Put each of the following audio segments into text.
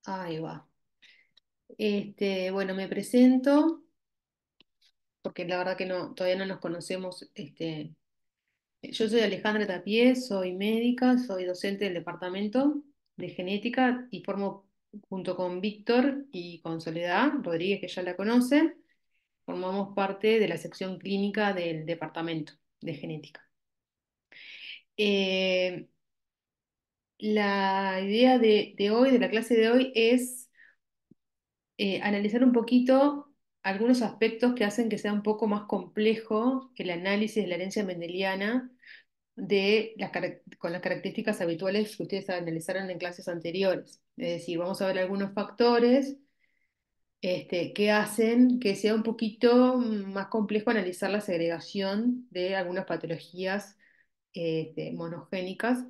Ahí va. Bueno, me presento, porque la verdad que no, todavía no nos conocemos. Yo soy Alejandra Tapié, soy médica, soy docente del departamento de genética y formo junto con Víctor y con Soledad Rodríguez, que ya la conocen, formamos parte de la sección clínica del departamento de genética. Eh, la idea de hoy, de la clase de hoy, es analizar un poquito algunos aspectos que hacen que sea un poco más complejo el análisis de la herencia mendeliana con las características habituales que ustedes analizaron en clases anteriores. Es decir, vamos a ver algunos factores que hacen que sea un poquito más complejo analizar la segregación de algunas patologías monogénicas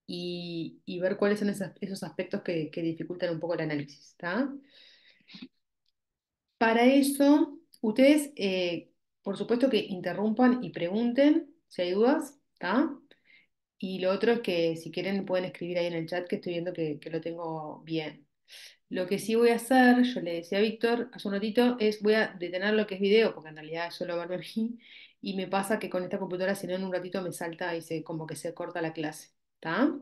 y ver cuáles son esos aspectos que dificultan un poco el análisis, ¿está? Para eso, ustedes, por supuesto que interrumpan y pregunten si hay dudas, ¿está? Y lo otro es que si quieren pueden escribir ahí en el chat que estoy viendo que lo tengo bien. Lo que sí voy a hacer, yo le decía a Víctor hace un ratito, es voy a detener lo que es video, porque en realidad es solo verme a mí, y me pasa que con esta computadora, si no en un ratito me salta y como que se corta la clase. ¿Está?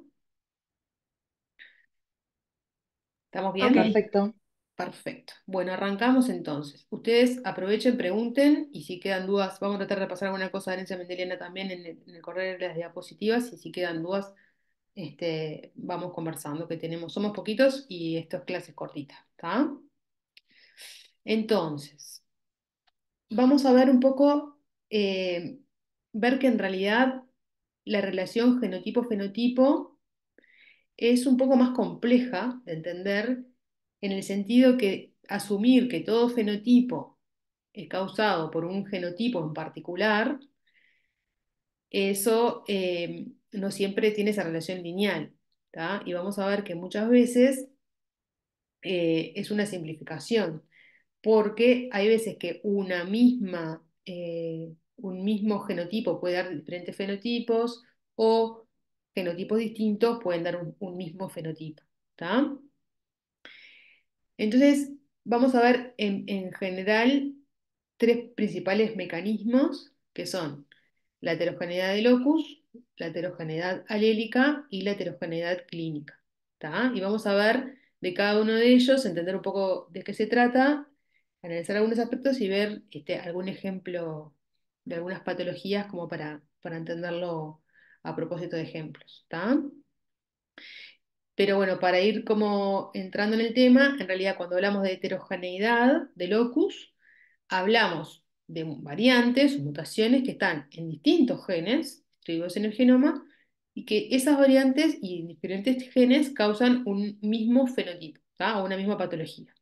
¿Estamos Ok, bien? perfecto. Perfecto. Bueno, arrancamos entonces. Ustedes aprovechen, pregunten y si quedan dudas, vamos a tratar de pasar alguna cosa de herencia mendeliana también en el correr de las diapositivas y si quedan dudas, vamos conversando que tenemos. Somos poquitos y esto es clases cortitas, ¿está? Entonces, vamos a ver un poco, ver que en realidad la relación genotipo-fenotipo es un poco más compleja de entender en el sentido que asumir que todo fenotipo es causado por un genotipo en particular, eso no siempre tiene esa relación lineal, ¿tá? Y vamos a ver que muchas veces es una simplificación, porque hay veces que un mismo genotipo puede dar diferentes fenotipos o genotipos distintos pueden dar un mismo fenotipo, ¿tá? Entonces, vamos a ver en general tres principales mecanismos que son la heterogeneidad de locus, la heterogeneidad alélica y la heterogeneidad clínica. ¿Tá? Y vamos a ver de cada uno de ellos, entender un poco de qué se trata, analizar algunos aspectos y ver algún ejemplo de algunas patologías como para entenderlo a propósito de ejemplos. ¿Tá? Pero bueno, para ir como entrando en el tema, en realidad cuando hablamos de heterogeneidad de locus, hablamos de variantes o mutaciones que están en distintos genes distribuidos en el genoma y que esas variantes y diferentes genes causan un mismo fenotipo, ¿tá? O una misma patología.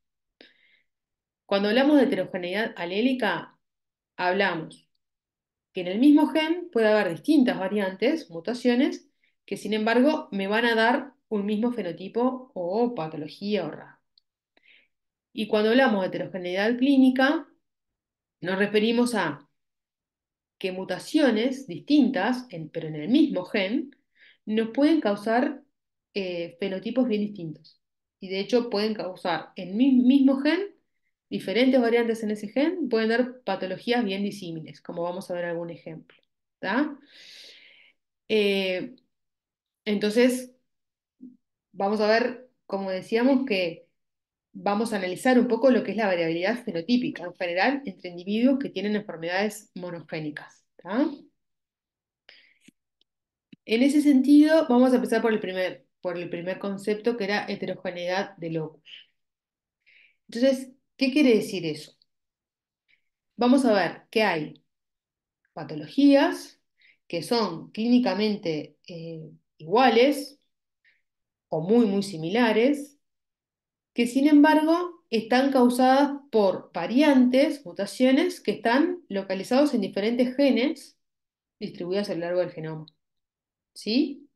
Cuando hablamos de heterogeneidad alélica, hablamos que en el mismo gen puede haber distintas variantes, mutaciones, que sin embargo me van a dar un mismo fenotipo o patología o rasgo. Y cuando hablamos de heterogeneidad clínica, nos referimos a que mutaciones distintas, pero en el mismo gen, nos pueden causar fenotipos bien distintos. Y de hecho pueden causar en mi mismo gen, diferentes variantes en ese gen, pueden dar patologías bien disímiles, como vamos a ver algún ejemplo. ¿Tá? Eh, entonces, vamos a ver, como decíamos, que vamos a analizar un poco lo que es la variabilidad fenotípica en general entre individuos que tienen enfermedades monogénicas. ¿Tá? En ese sentido, vamos a empezar por el primer concepto que era heterogeneidad de locus. Entonces, ¿qué quiere decir eso? Vamos a ver que hay patologías que son clínicamente iguales o muy, muy similares, que sin embargo están causadas por variantes, mutaciones, que están localizados en diferentes genes distribuidos a lo largo del genoma. ¿Sí?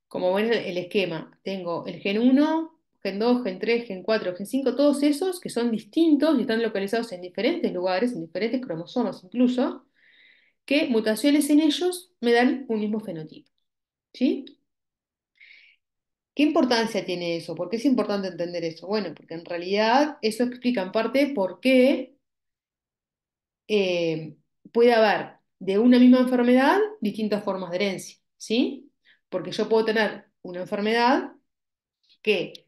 Como ven el esquema, tengo el gen 1, gen 2, gen 3, gen 4, gen 5, todos esos que son distintos y están localizados en diferentes lugares, en diferentes cromosomas incluso, que mutaciones en ellos me dan un mismo fenotipo. ¿Sí? ¿Qué importancia tiene eso? ¿Por qué es importante entender eso? Bueno, porque en realidad eso explica en parte por qué eh, puede haber de una misma enfermedad distintas formas de herencia, ¿sí? Porque yo puedo tener una enfermedad que,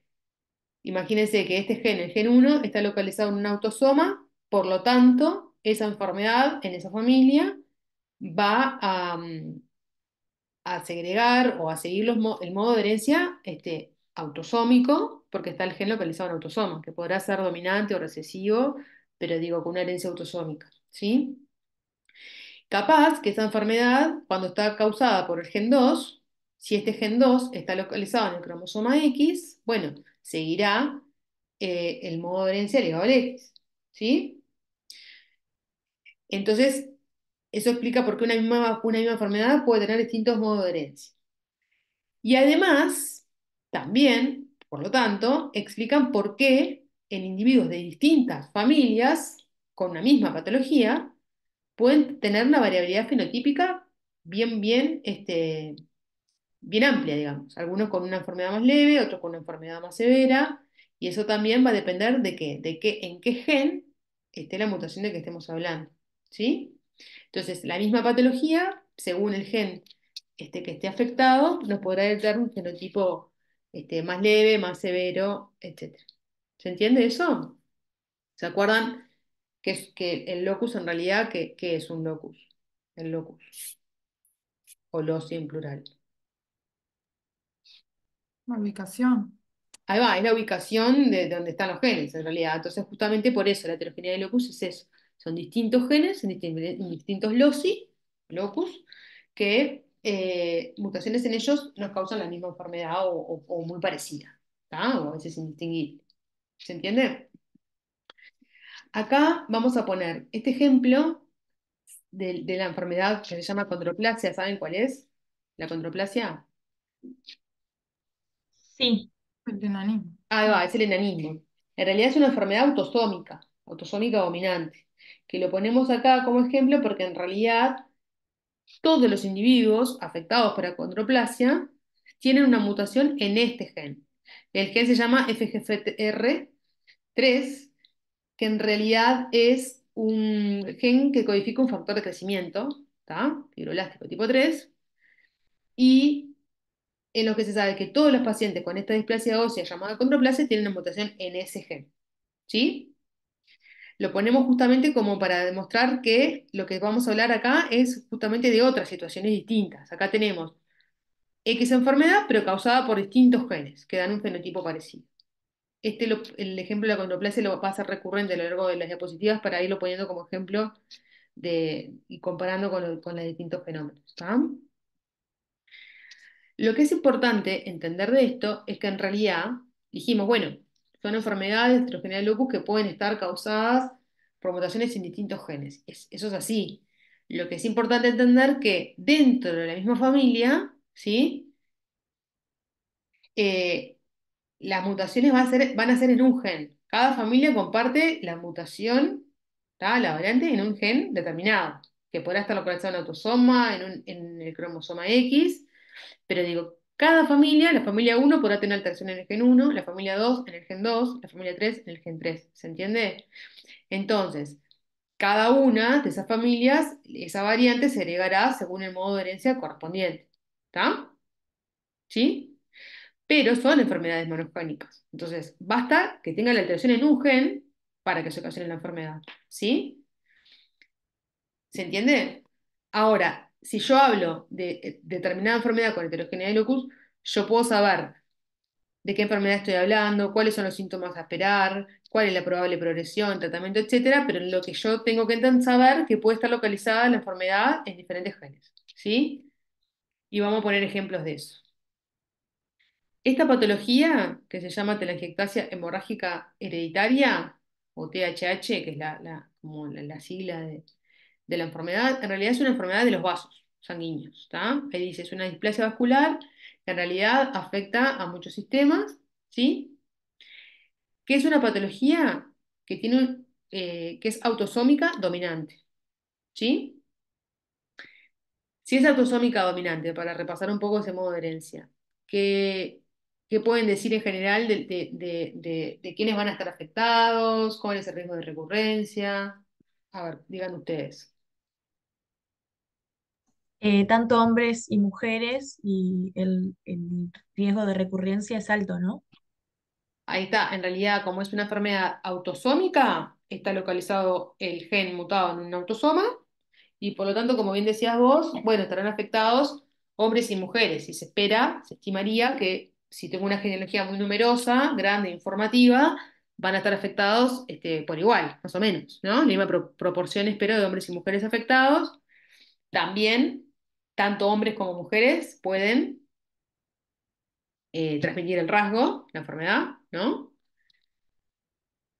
imagínense que este gen, el gen uno está localizado en un autosoma, por lo tanto, esa enfermedad en esa familia va a segregar o a seguir el modo de herencia autosómico, porque está el gen localizado en autosoma, que podrá ser dominante o recesivo, pero digo, con una herencia autosómica, ¿sí? Capaz que esa enfermedad, cuando está causada por el gen 2, si este gen 2 está localizado en el cromosoma X, bueno, seguirá el modo de herencia ligado al X, ¿sí? Entonces, eso explica por qué una misma enfermedad puede tener distintos modos de herencia. Y además, también, por lo tanto, explican por qué en individuos de distintas familias con una misma patología pueden tener una variabilidad fenotípica bien amplia, digamos. Algunos con una enfermedad más leve, otros con una enfermedad más severa, y eso también va a depender en qué gen esté la mutación de que estemos hablando, ¿sí? Entonces, la misma patología, según el gen que esté afectado, nos podrá dar un fenotipo más leve, más severo, etcétera. ¿Se entiende eso? ¿Se acuerdan que el locus en realidad, qué es un locus? El locus, o loci en plural. La ubicación. Ahí va, es la ubicación de donde están los genes, en realidad. Entonces, justamente por eso la heterogeneidad de locus es eso. Son distintos genes en distintos loci, locus, que mutaciones en ellos nos causan la misma enfermedad o muy parecida, ¿tá? O a veces indistinguible. ¿Se entiende? Acá vamos a poner este ejemplo de la enfermedad que se llama condroplasia. ¿Saben cuál es? La condroplasia. Sí. El enanismo. Ahí va, es el enanismo. En realidad es una enfermedad autosómica dominante, que lo ponemos acá como ejemplo porque en realidad todos los individuos afectados por acondroplasia tienen una mutación en este gen. El gen se llama FGFR3, que en realidad es un gen que codifica un factor de crecimiento, ¿tá? Fibroelástico tipo 3, y en lo que se sabe que todos los pacientes con esta displasia ósea llamada acondroplasia tienen una mutación en ese gen. ¿Sí? Lo ponemos justamente como para demostrar que lo que vamos a hablar acá es justamente de otras situaciones distintas. Acá tenemos X enfermedad, pero causada por distintos genes, que dan un fenotipo parecido. El ejemplo de la condroplasia lo va a ser recurrente a lo largo de las diapositivas para irlo poniendo como ejemplo y comparando con los distintos fenómenos. ¿Está? Lo que es importante entender de esto es que en realidad dijimos, bueno, son enfermedades heterogéneas de lupus que pueden estar causadas por mutaciones en distintos genes. Eso es así. Lo que es importante entender que dentro de la misma familia, ¿sí? Eh, las mutaciones van a ser en un gen. Cada familia comparte la mutación, ¿tá? La variante en un gen determinado, que podrá estar localizado en autosoma, en el cromosoma X. Pero digo, cada familia, la familia uno podrá tener alteración en el gen uno, la familia 2 en el gen 2, la familia 3 en el gen 3. ¿Se entiende? Entonces, cada una de esas familias, esa variante se agregará según el modo de herencia correspondiente. ¿Está? ¿Sí? Pero son enfermedades monogénicas. Entonces, basta que tenga la alteración en un gen para que se ocasione la enfermedad. ¿Sí? ¿Se entiende? Ahora, si yo hablo de determinada enfermedad con heterogeneidad de locus, yo puedo saber de qué enfermedad estoy hablando, cuáles son los síntomas a esperar, cuál es la probable progresión, tratamiento, etcétera, pero lo que yo tengo que saber que puede estar localizada la enfermedad en diferentes genes, ¿sí? Y vamos a poner ejemplos de eso. Esta patología, que se llama telangiectasia hemorrágica hereditaria, o THH, que es como la sigla de la enfermedad, en realidad es una enfermedad de los vasos sanguíneos, ¿está? Ahí dice, es una displasia vascular que en realidad afecta a muchos sistemas, ¿sí? Que es una patología que es autosómica dominante, ¿sí? Si es autosómica dominante, para repasar un poco ese modo de herencia, ¿qué, ¿Qué pueden decir en general de quiénes van a estar afectados? ¿Cuál es el riesgo de recurrencia? A ver, digan ustedes. Tanto hombres y mujeres y el riesgo de recurrencia es alto, ¿no? Ahí está, en realidad, como es una enfermedad autosómica, está localizado el gen mutado en un autosoma y por lo tanto, como bien decías vos, bueno, estarán afectados hombres y mujeres y se espera, se estimaría que si tengo una genealogía muy numerosa, grande, informativa, van a estar afectados por igual, más o menos, ¿no? La misma proporción espero de hombres y mujeres afectados. También, tanto hombres como mujeres pueden transmitir el rasgo, la enfermedad, ¿no?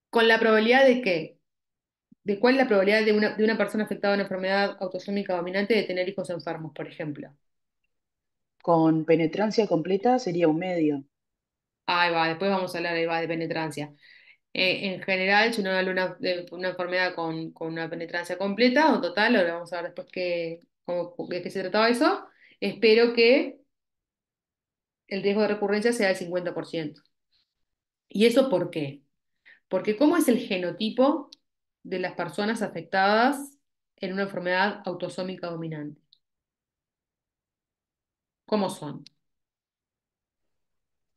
Con la probabilidad de que, ¿de cuál es la probabilidad de una persona afectada de una enfermedad autosómica dominante de tener hijos enfermos, por ejemplo? Con penetrancia completa sería un medio. Ahí va, después vamos a hablar ahí va, de penetrancia. En general, si uno habla de una enfermedad con una penetrancia completa o total, ahora vamos a ver después de qué se trataba eso, espero que el riesgo de recurrencia sea del 50%. ¿Y eso por qué? Porque ¿cómo es el genotipo de las personas afectadas en una enfermedad autosómica dominante? ¿Cómo son?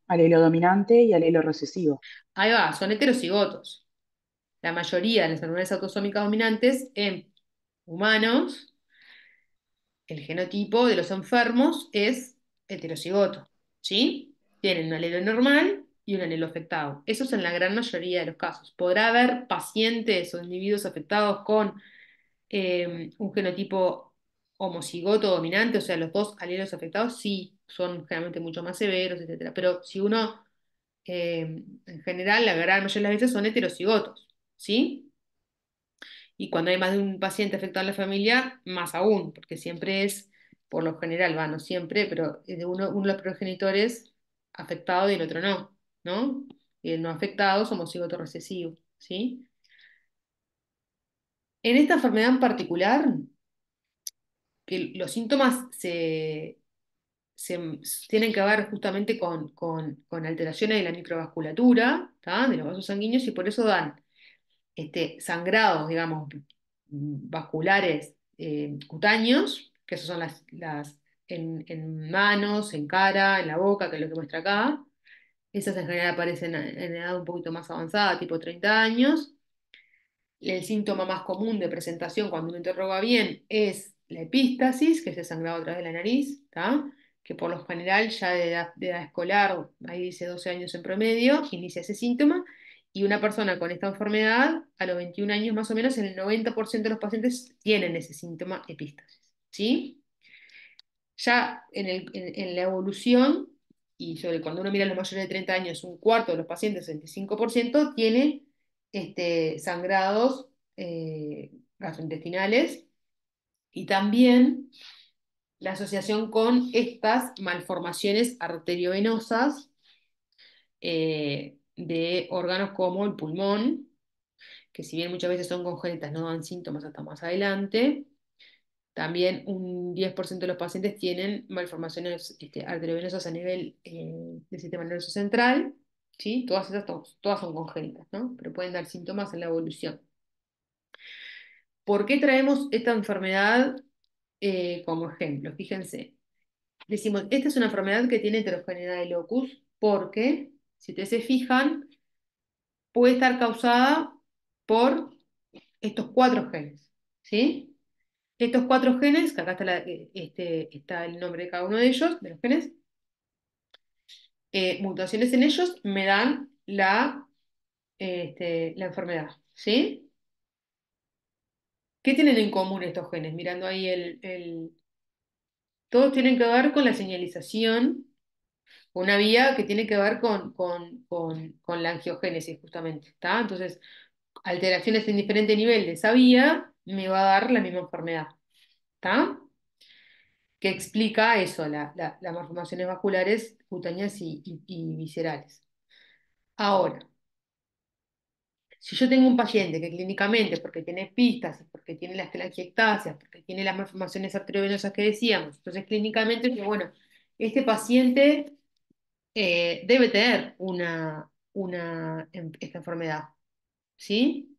Alelo dominante y alelo recesivo. Ahí va, son heterocigotos. La mayoría de las enfermedades autosómicas dominantes en humanos, el genotipo de los enfermos es heterocigoto, ¿sí? Tienen un alelo normal y un alelo afectado. Eso es en la gran mayoría de los casos. ¿Podrá haber pacientes o individuos afectados con un genotipo homocigoto dominante, o sea, los dos alelos afectados? Sí, son generalmente mucho más severos, etcétera. Pero si uno, en general, la gran mayoría de las veces son heterocigotos, ¿sí? Y cuando hay más de un paciente afectado en la familia, más aún, porque siempre es, por lo general, va, no siempre, pero es de uno de los progenitores afectado y el otro no, ¿no? Y el no afectado es homocigoto recesivo, ¿sí? En esta enfermedad en particular, que los síntomas se tienen que ver justamente con alteraciones de la microvasculatura, ¿tá? De los vasos sanguíneos, y por eso dan sangrados, digamos, vasculares cutáneos, que esos son en manos, en cara, en la boca, que es lo que muestra acá. Esas en general aparecen en edad un poquito más avanzada, tipo 30 años. El síntoma más común de presentación cuando uno interroga bien es la epístasis, que es el sangrado a través de la nariz, ¿tá? Que por lo general ya de edad escolar, ahí dice 12 años en promedio, inicia ese síntoma, y una persona con esta enfermedad, a los 21 años más o menos, el 90% de los pacientes tienen ese síntoma epístasis, ¿sí? Ya en la evolución, y sobre cuando uno mira a los mayores de 30 años, un cuarto de los pacientes, el 25%, tiene sangrados gastrointestinales, y también la asociación con estas malformaciones arteriovenosas de órganos como el pulmón, que si bien muchas veces son congénitas, no dan síntomas hasta más adelante. También un 10% de los pacientes tienen malformaciones arteriovenosas a nivel del sistema nervioso central, ¿sí? Todas son congénitas, ¿no? Pero pueden dar síntomas en la evolución. ¿Por qué traemos esta enfermedad como ejemplo? Fíjense, decimos, esta es una enfermedad que tiene heterogeneidad de locus porque, si ustedes se fijan, puede estar causada por estos cuatro genes, ¿sí? Estos cuatro genes, que acá está, está el nombre de cada uno de ellos, de los genes, mutaciones en ellos me dan la enfermedad, ¿sí? ¿Qué tienen en común estos genes? Mirando ahí todos tienen que ver con la señalización, una vía que tiene que ver con la angiogénesis, justamente, ¿está? Entonces, alteraciones en diferente nivel de esa vía me va a dar la misma enfermedad, ¿está? Que explica eso, las malformaciones vasculares, cutáneas y viscerales. Ahora, si yo tengo un paciente que clínicamente, porque tiene pistas, porque tiene las telangiectasias, porque tiene las malformaciones arteriovenosas que decíamos, entonces clínicamente, que bueno, este paciente debe tener esta enfermedad, ¿sí?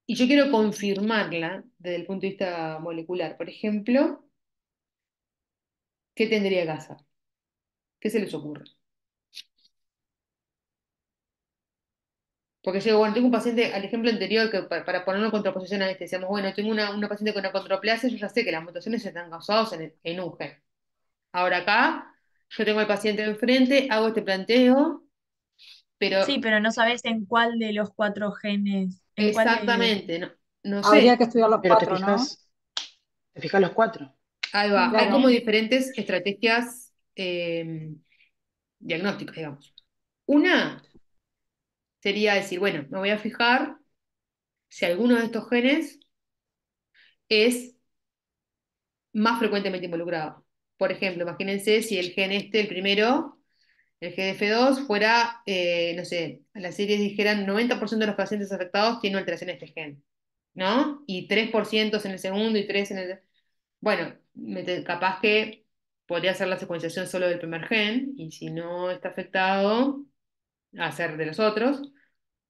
Y yo quiero confirmarla desde el punto de vista molecular. Por ejemplo, ¿qué tendría que hacer? ¿Qué se les ocurre? Porque yo digo, bueno, tengo un paciente, al ejemplo anterior, que para ponerlo en contraposición a este, decíamos, bueno, tengo una paciente con achondroplasia, yo ya sé que las mutaciones están causadas en un gen. Ahora acá, yo tengo al paciente enfrente, hago este planteo, Sí, pero pero no sabes en cuál de los cuatro genes, en cuál de... exactamente, no, no Habría sé. que estudiar los Pero cuatro, ¿no? te fijas los cuatro. Ahí va, hay como Claro. diferentes estrategias diagnósticas, digamos. Una sería decir, bueno, me voy a fijar si alguno de estos genes es más frecuentemente involucrado. Por ejemplo, imagínense si el gen este, el primero, el GDF2, fuera, no sé, las series dijeran 90% de los pacientes afectados tienen alteración de este gen, ¿no? Y 3% en el segundo y 3 en el... Bueno, capaz que podría hacer la secuenciación solo del primer gen, y si no está afectado, hacer de los otros.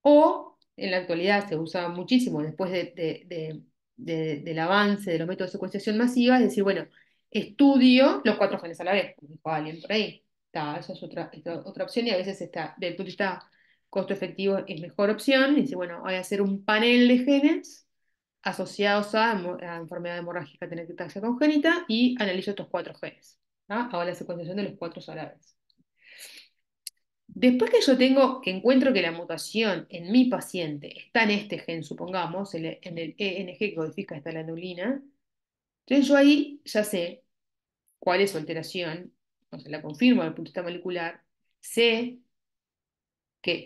O en la actualidad se usa muchísimo después del avance de los métodos de secuenciación masiva, es decir, bueno, estudio los cuatro genes a la vez, como dijo alguien por ahí. Esa es otra opción y a veces está, del punto de vista costo efectivo es mejor opción. Y dice, bueno, voy a hacer un panel de genes asociados a enfermedad hemorrágica telangiectasia congénita y analizo estos cuatro genes. Hago la secuenciación de los cuatro a la vez. Después que yo encuentro que la mutación en mi paciente está en este gen, supongamos, en el ENG que codifica esta lanolina, entonces yo ahí ya sé cuál es su alteración, o sea, la confirmo desde el punto de vista molecular, sé que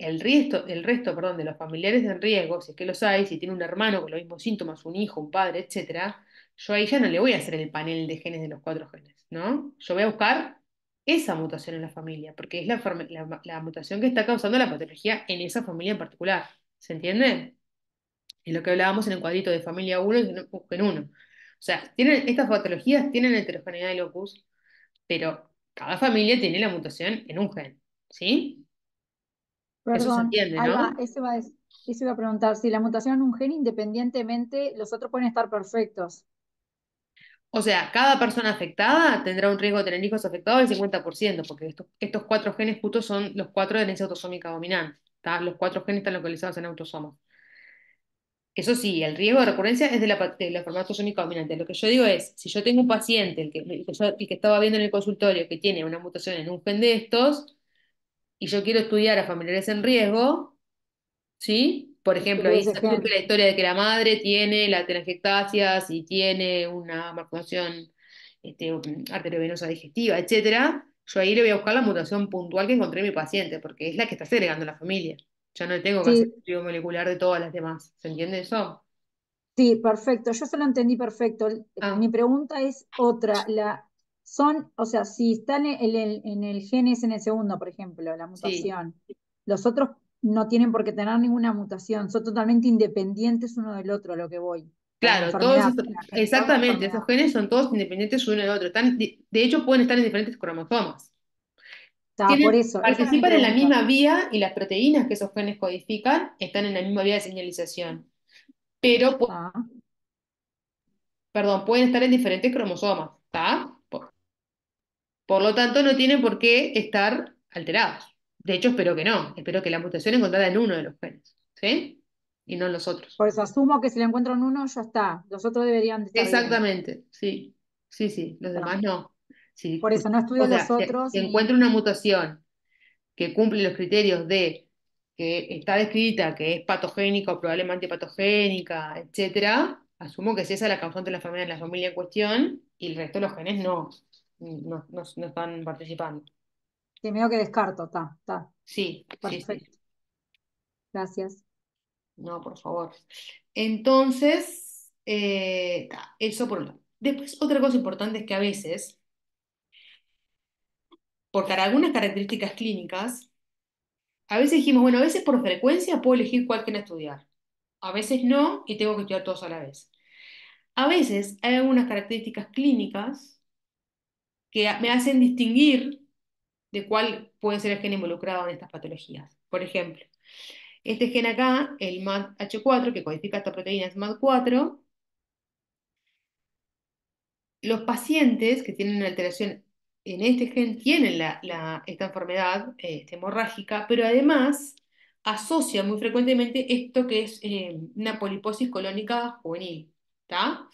perdón, de los familiares en riesgo, si es que los hay, si tiene un hermano con los mismos síntomas, un hijo, un padre, etcétera, yo ahí ya no le voy a hacer el panel de genes de los cuatro genes, ¿no? Yo voy a buscar esa mutación en la familia, porque es la mutación que está causando la patología en esa familia en particular. ¿Se entiende? Es lo que hablábamos en el cuadrito de familia uno y gen 1. O sea, estas patologías tienen heterogeneidad de locus, pero cada familia tiene la mutación en un gen, ¿sí? Eso se Perdón, entiende, ahí va, ¿no? eso iba a preguntar, si la mutación en un gen independientemente, los otros pueden estar perfectos. O sea, cada persona afectada tendrá un riesgo de tener hijos afectados del 50%, porque estos cuatro genes justos son los cuatro de herencia autosómica dominante. ¿Tá? Los cuatro genes están localizados en autosomos. Eso sí, el riesgo de recurrencia es de la enfermedad autosómica dominante. Lo que yo digo es, si yo tengo un paciente, el que estaba viendo en el consultorio, que tiene una mutación en un gen de estos, y yo quiero estudiar a familiares en riesgo, ¿sí? Por ejemplo, Estudié ahí ese se surge gen. la historia de que la madre tiene la telangiectasia, si tiene una malformación arteriovenosa digestiva, etcétera. Yo ahí le voy a buscar la mutación puntual que encontré en mi paciente, porque es la que está segregando a la familia. Ya no le tengo que hacer Sí, el estudio molecular de todas las demás. ¿Se entiende eso? sí, perfecto. Yo se lo entendí perfecto. Ah, Mi pregunta es otra. O sea, si están en el gen es en el segundo, por ejemplo, la sí. mutación, los otros no tienen por qué tener ninguna mutación, son totalmente independientes uno del otro, a lo que voy, para la Claro, todos enfermedad, estos, para gestar la exactamente, esos enfermedad. genes son todos independientes uno del otro. De hecho, pueden estar en diferentes cromosomas. Está, por eso, esa era mi Participan en la pregunta. misma vía y las proteínas que esos genes codifican están en la misma vía de señalización. Pero, Ah, perdón, pueden estar en diferentes cromosomas, ¿está? Por lo tanto, no tienen por qué estar alterados. De hecho, espero que no. Espero que la mutación encontrada en uno de los genes, ¿sí? Y no en los otros. por eso asumo que si le encuentro en uno, ya está. Los otros deberían de estar bien. Exactamente, sí. Sí, sí, los Está. demás no. Sí, Por eso no estudio o los sea, si otros encuentro una mutación que cumple los criterios de que está descrita, que es patogénica o probablemente patogénica, etcétera, asumo que es esa la causante de la enfermedad en la familia en cuestión y el resto de los genes no están participando. que medio que descarto. Está. Sí, sí, sí. Perfecto. Gracias. No, por favor. Entonces, eso por un lado. Después, otra cosa importante es que a veces, por algunas características clínicas, a veces dijimos, bueno, a veces por frecuencia puedo elegir cuál quiero estudiar. A veces no, y tengo que estudiar todos a la vez. A veces hay algunas características clínicas que me hacen distinguir de cuál puede ser el gen involucrado en estas patologías. Por ejemplo, este gen acá, el MADH4, que codifica esta proteína es MAD4, los pacientes que tienen una alteración en este gen tienen esta enfermedad hemorrágica, pero además asocian muy frecuentemente esto que es una poliposis colónica juvenil. ¿Está?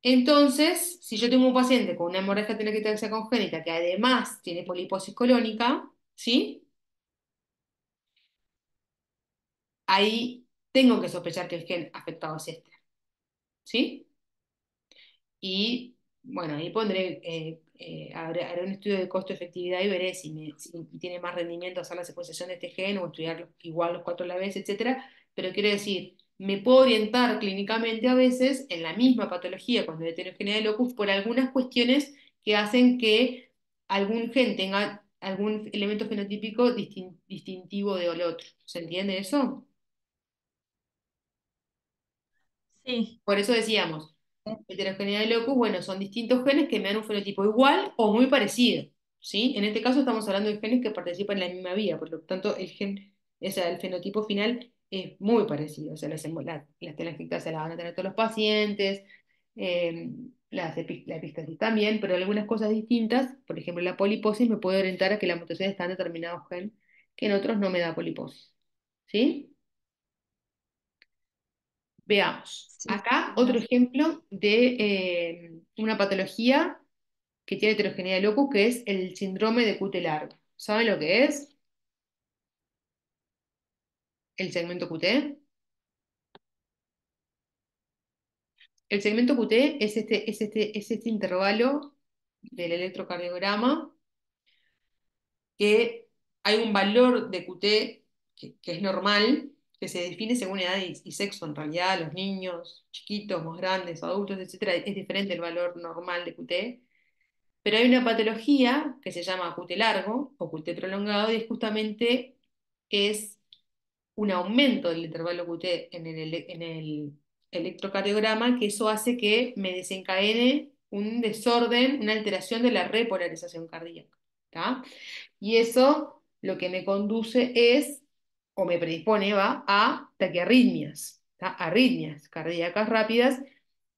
Entonces, si yo tengo un paciente con una hemorragia telangiectasia congénita que además tiene poliposis colónica, ¿sí? Ahí tengo que sospechar que el gen afectado es este, ¿sí? Y bueno, ahí pondré, haré un estudio de costo-efectividad y veré si tiene más rendimiento hacer la secuenciación de este gen o estudiar igual los cuatro a la vez, etcétera. Pero quiero decir, me puedo orientar clínicamente a veces en la misma patología cuando hay heterogeneidad de locus por algunas cuestiones que hacen que algún gen tenga algún elemento fenotípico distintivo del otro. ¿Se entiende eso? Sí, Por eso decíamos, heterogeneidad de locus, bueno, son distintos genes que me dan un fenotipo igual o muy parecido, ¿sí? En este caso estamos hablando de genes que participan en la misma vía, por lo tanto o sea, el fenotipo final es muy parecido, o sea, las telangiectasias las van a tener todos los pacientes, eh, la epistasis también, pero algunas cosas distintas, por ejemplo, la poliposis me puede orientar a que la mutación está en determinado gen, que en otros no me da poliposis, ¿sí? Veamos. Sí, Acá otro gracias. ejemplo de una patología que tiene heterogeneidad de locus, que es el síndrome de Cute largo. ¿Saben lo que es? El segmento QT. El segmento QT es este intervalo del electrocardiograma que hay un valor de QT que es normal, que se define según edad y sexo. En realidad, los niños chiquitos, más grandes, adultos, etcétera, es diferente el valor normal de QT. Pero hay una patología que se llama QT largo o QT prolongado y justamente es un aumento del intervalo QT en el electrocardiograma, que eso hace que me desencadene un desorden, una alteración de la repolarización cardíaca. ¿Tá? Y eso lo que me conduce es, o me predispone, va a taquiarritmias, ¿tá? Arritmias cardíacas rápidas,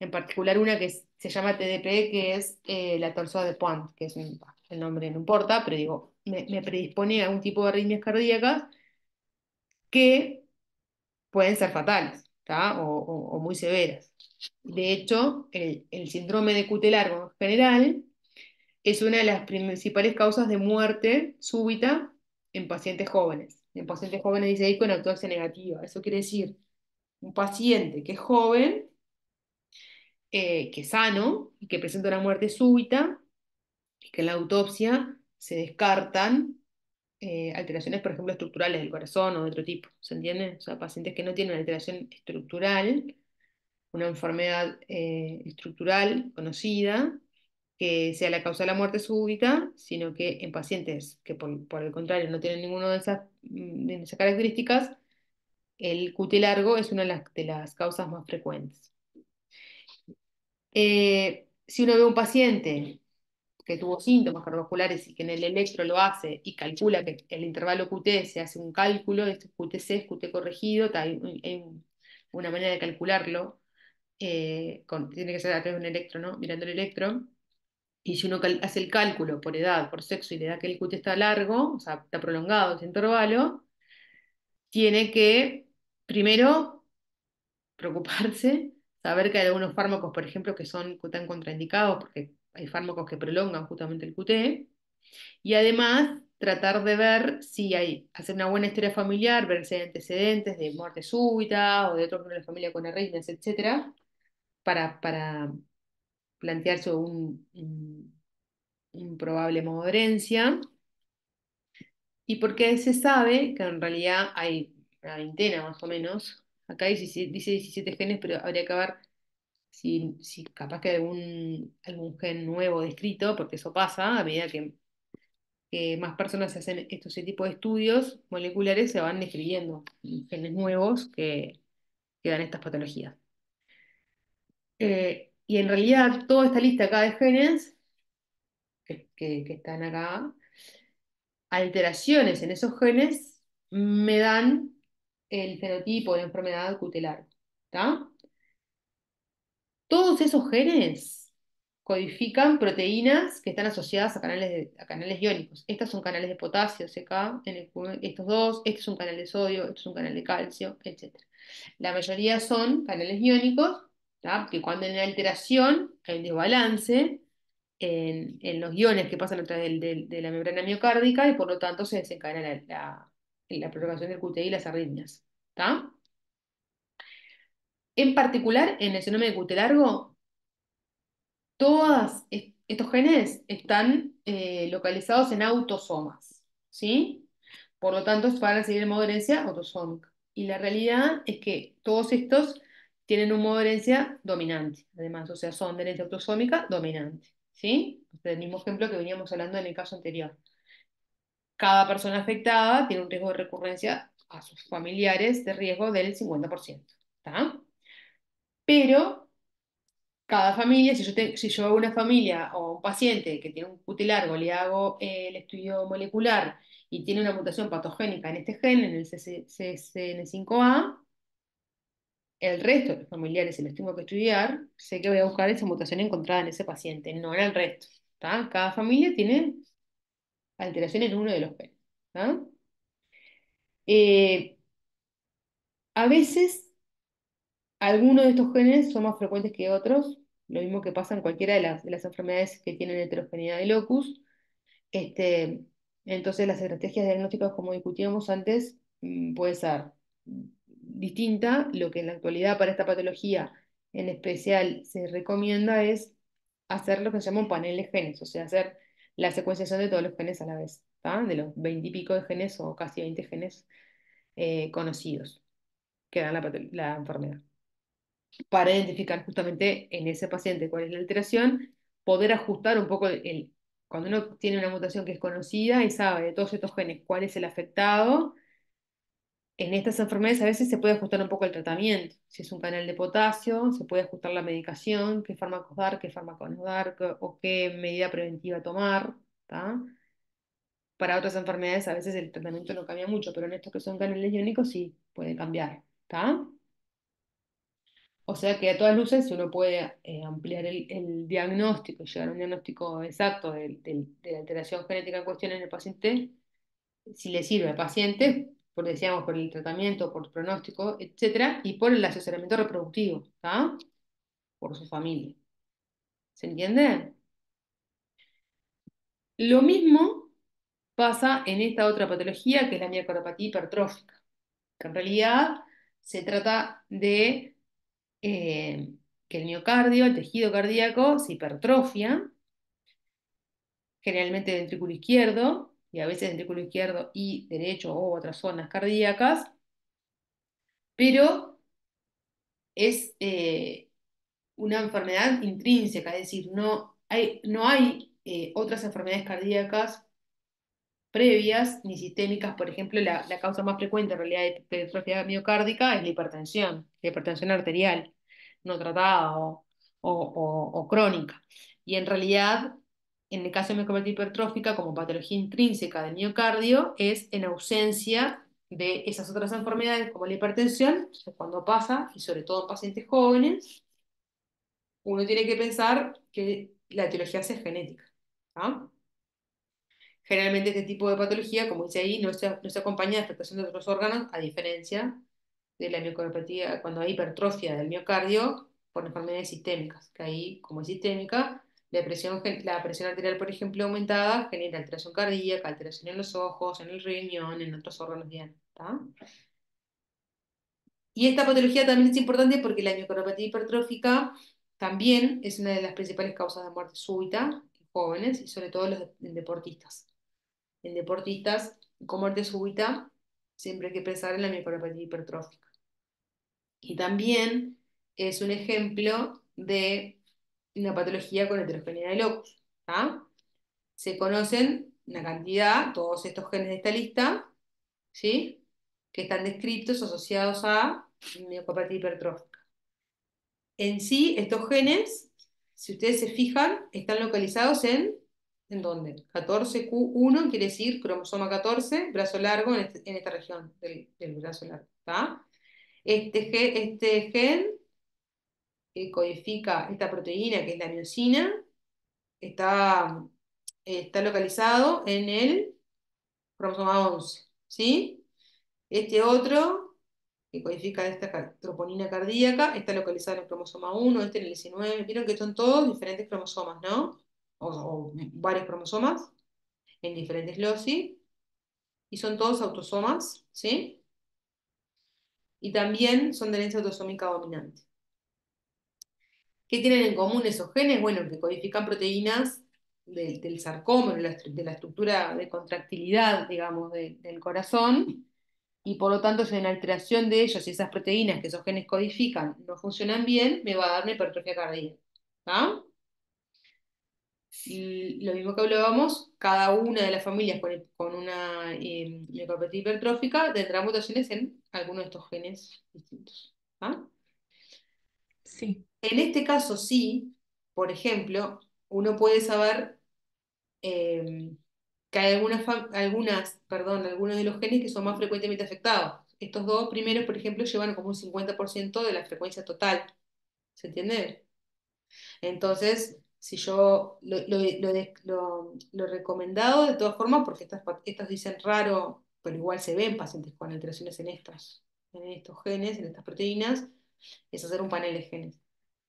en particular una que se llama TDP, que es la torsade de Pointes, que es el nombre no importa, pero digo, me predispone a un tipo de arritmias cardíacas que pueden ser fatales, ¿tá? O muy severas. De hecho, el síndrome de QT largo en general es una de las principales causas de muerte súbita en pacientes jóvenes. En pacientes jóvenes dice ahí con autopsia negativa. Eso quiere decir, un paciente que es joven, que es sano y que presenta una muerte súbita, y que en la autopsia se descartan alteraciones, por ejemplo, estructurales del corazón o de otro tipo. ¿Se entiende? O sea, pacientes que no tienen una alteración estructural, una enfermedad estructural conocida, que sea la causa de la muerte súbita, sino que en pacientes que por el contrario no tienen ninguna de esas características, el QT largo es una de las causas más frecuentes. Si uno ve un paciente que tuvo síntomas cardiovasculares y que en el electro lo hace y calcula que el intervalo QT, se hace un cálculo, este QTC es QT corregido, hay una manera de calcularlo, tiene que ser a través de un electro, ¿no? Mirando el electro. Y si uno hace el cálculo por edad, por sexo y le da que el QT está largo, o sea, está prolongado ese intervalo, tiene que primero preocuparse, saber que hay algunos fármacos, por ejemplo, que están contraindicados porque hay fármacos que prolongan justamente el QT, y además tratar de ver si hacer una buena historia familiar, ver si hay antecedentes de muerte súbita o de otro miembro de la familia con arritmias, etcétera, para plantearse un probable modo de herencia. Y porque se sabe que en realidad hay una veintena más o menos, acá dice 17 genes, pero habría que ver si capaz que hay algún gen nuevo descrito, porque eso pasa a medida que más personas hacen ese tipo de estudios moleculares, se van describiendo genes nuevos que dan estas patologías. Y en realidad toda esta lista acá de genes que están acá alteraciones en esos genes me dan el fenotipo de la enfermedad cutelar. ¿Está? Todos esos genes codifican proteínas que están asociadas a canales iónicos. Estos son canales de potasio, CK, estos dos, este es un canal de sodio, este es un canal de calcio, etc. La mayoría son canales iónicos, ¿tá? Que cuando hay alteración, hay un desbalance en los iones que pasan a través de la membrana miocárdica y por lo tanto se desencadena la propagación del QTI y las arritmias. ¿Tá? En particular, en el síndrome de QT largo, todos estos genes están localizados en autosomas, ¿sí? Por lo tanto, van a seguir el modo de herencia autosómica. Y la realidad es que todos estos tienen un modo de herencia dominante, además, o sea, son de herencia autosómica dominante, ¿sí? El mismo ejemplo que veníamos hablando en el caso anterior. Cada persona afectada tiene un riesgo de recurrencia a sus familiares de riesgo del 50%, ¿está? Pero cada familia, si yo hago una familia o un paciente que tiene un QT largo, le hago el estudio molecular y tiene una mutación patogénica en este gen, en el CCN5A, el resto de los familiares, si los tengo que estudiar, sé que voy a buscar esa mutación encontrada en ese paciente, no en el resto. ¿Tá? Cada familia tiene alteración en uno de los genes. ¿Tá? Eh, a veces, algunos de estos genes son más frecuentes que otros, lo mismo que pasa en cualquiera de las enfermedades que tienen heterogeneidad de locus. Este, entonces las estrategias diagnósticas, como discutíamos antes, puede ser distinta. Lo que en la actualidad para esta patología en especial se recomienda es hacer lo que se llama un panel de genes, o sea, hacer la secuenciación de todos los genes a la vez, ¿tá? De los 20 y pico de genes o casi 20 genes conocidos que dan la enfermedad, para identificar justamente en ese paciente cuál es la alteración, poder ajustar un poco cuando uno tiene una mutación que es conocida y sabe de todos estos genes cuál es el afectado. En estas enfermedades a veces se puede ajustar un poco el tratamiento. Si es un canal de potasio, se puede ajustar la medicación, qué fármacos dar, qué fármacos no dar, o qué medida preventiva tomar. ¿Tá? Para otras enfermedades a veces el tratamiento no cambia mucho, pero en estos que son canales iónicos sí puede cambiar. ¿Tá? O sea que a todas luces uno puede ampliar el diagnóstico y llegar a un diagnóstico exacto de la alteración genética en cuestión en el paciente, si le sirve al paciente, decíamos, por el tratamiento, por el pronóstico, etcétera, y por el asesoramiento reproductivo, ¿tá? Por su familia. ¿Se entiende? Lo mismo pasa en esta otra patología que es la miocardiopatía hipertrófica, que en realidad se trata de que el miocardio, el tejido cardíaco, se hipertrofia, generalmente ventrículo izquierdo, y a veces ventrículo izquierdo y derecho o otras zonas cardíacas, pero es una enfermedad intrínseca, es decir, no hay otras enfermedades cardíacas previas ni sistémicas. Por ejemplo, la causa más frecuente en realidad de hipertrofia miocárdica es la hipertensión arterial no tratada o crónica. Y en realidad, en el caso de miocarditis hipertrófica, como patología intrínseca del miocardio, es en ausencia de esas otras enfermedades como la hipertensión, cuando pasa, y sobre todo en pacientes jóvenes, uno tiene que pensar que la etiología es genética. ¿Ah? Generalmente este tipo de patología, como dice ahí, no se acompaña de afectación de otros órganos, a diferencia de la miocardiopatía, cuando hay hipertrofia del miocardio por enfermedades sistémicas, que ahí, como es sistémica, la presión arterial, por ejemplo, aumentada genera alteración cardíaca, alteración en los ojos, en el riñón, en otros órganos bien. ¿Tá? Y esta patología también es importante porque la miocardiopatía hipertrófica también es una de las principales causas de muerte súbita en jóvenes y sobre todo en deportistas. En deportistas con muerte súbita siempre hay que pensar en la miocardiopatía hipertrófica. Y también es un ejemplo de una patología con heterogeneidad de locus. ¿Tá? Se conocen una cantidad, todos estos genes de esta lista, ¿sí? Que están descritos asociados a miocardopatía hipertrófica. En sí, estos genes, si ustedes se fijan, están localizados en ¿En dónde? 14q1 quiere decir cromosoma 14, brazo largo en esta región del brazo largo. ¿Está? Este gen que codifica esta proteína, que es la miosina, está, está localizado en el cromosoma 11, ¿sí? Este otro, que codifica esta troponina cardíaca, está localizado en el cromosoma 1, este en el 19. Vieron que son todos diferentes cromosomas, ¿no? O varios cromosomas en diferentes loci, y son todos autosomas, ¿sí? Y también son de herencia autosómica dominante. ¿Qué tienen en común esos genes? Bueno, que codifican proteínas del sarcómero, de la estructura de contractilidad, digamos, del corazón, y por lo tanto, si hay una alteración de ellos y esas proteínas que esos genes codifican no funcionan bien, me va a dar una hipertrofia cardíaca. ¿Está? Y lo mismo que hablábamos, cada una de las familias con una miocarditis hipertrófica tendrá mutaciones en alguno de estos genes distintos. ¿Ah? Sí, En este caso sí, por ejemplo, uno puede saber eh, que hay algunos de los genes que son más frecuentemente afectados. Estos dos primeros, por ejemplo, llevan como un 50% de la frecuencia total. ¿Se entiende? Entonces, si yo lo recomendado de todas formas, porque estas dicen raro, pero igual se ven pacientes con alteraciones en estos genes, en estas proteínas, es hacer un panel de genes.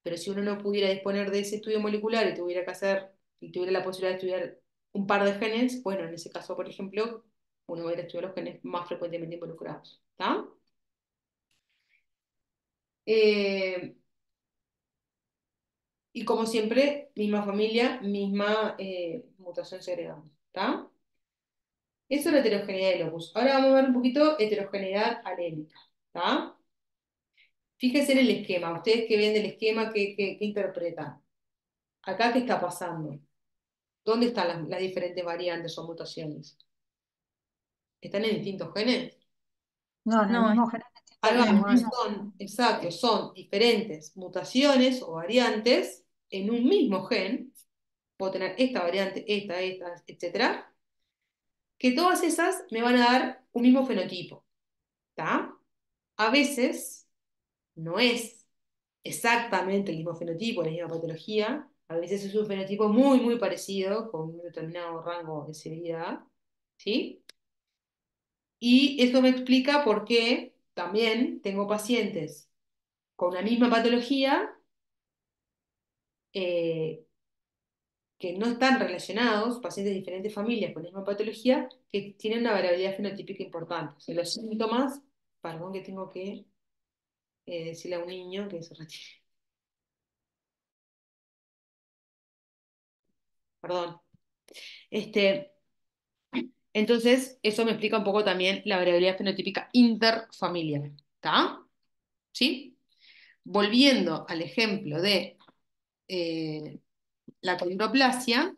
Pero si uno no pudiera disponer de ese estudio molecular y tuviera la posibilidad de estudiar un par de genes, bueno, en ese caso, por ejemplo, uno va a ir a estudiar los genes más frecuentemente involucrados. ¿Está? Eh, y como siempre, misma familia, misma mutación segregada. ¿Está? Eso es la heterogeneidad de locus. Ahora vamos a ver un poquito heterogeneidad alélica. ¿Está? Fíjense en el esquema. Ustedes que ven del esquema, ¿qué interpretan? Acá, ¿qué está pasando? ¿Dónde están las diferentes variantes o mutaciones? ¿Están en distintos genes? No, en el no, mismo gen, en Ahí distintos en el va, lugares. mismo. exacto, son diferentes mutaciones o variantes en un mismo gen. Puedo tener esta variante, esta, etcétera, que todas esas me van a dar un mismo fenotipo. ¿Está? A veces no es exactamente el mismo fenotipo, la misma patología. A veces es un fenotipo muy, muy parecido, con un determinado rango de severidad. ¿Sí? Y eso me explica por qué también tengo pacientes con la misma patología eh, que no están relacionados, pacientes de diferentes familias con la misma patología, que tienen una variabilidad fenotípica importante. O sea, los síntomas, perdón que tengo que decirle a un niño que se retire. Perdón. Este, entonces, eso me explica un poco también la variabilidad fenotípica interfamiliar. ¿Está? ¿Sí? Volviendo al ejemplo de eh, la condroplasia,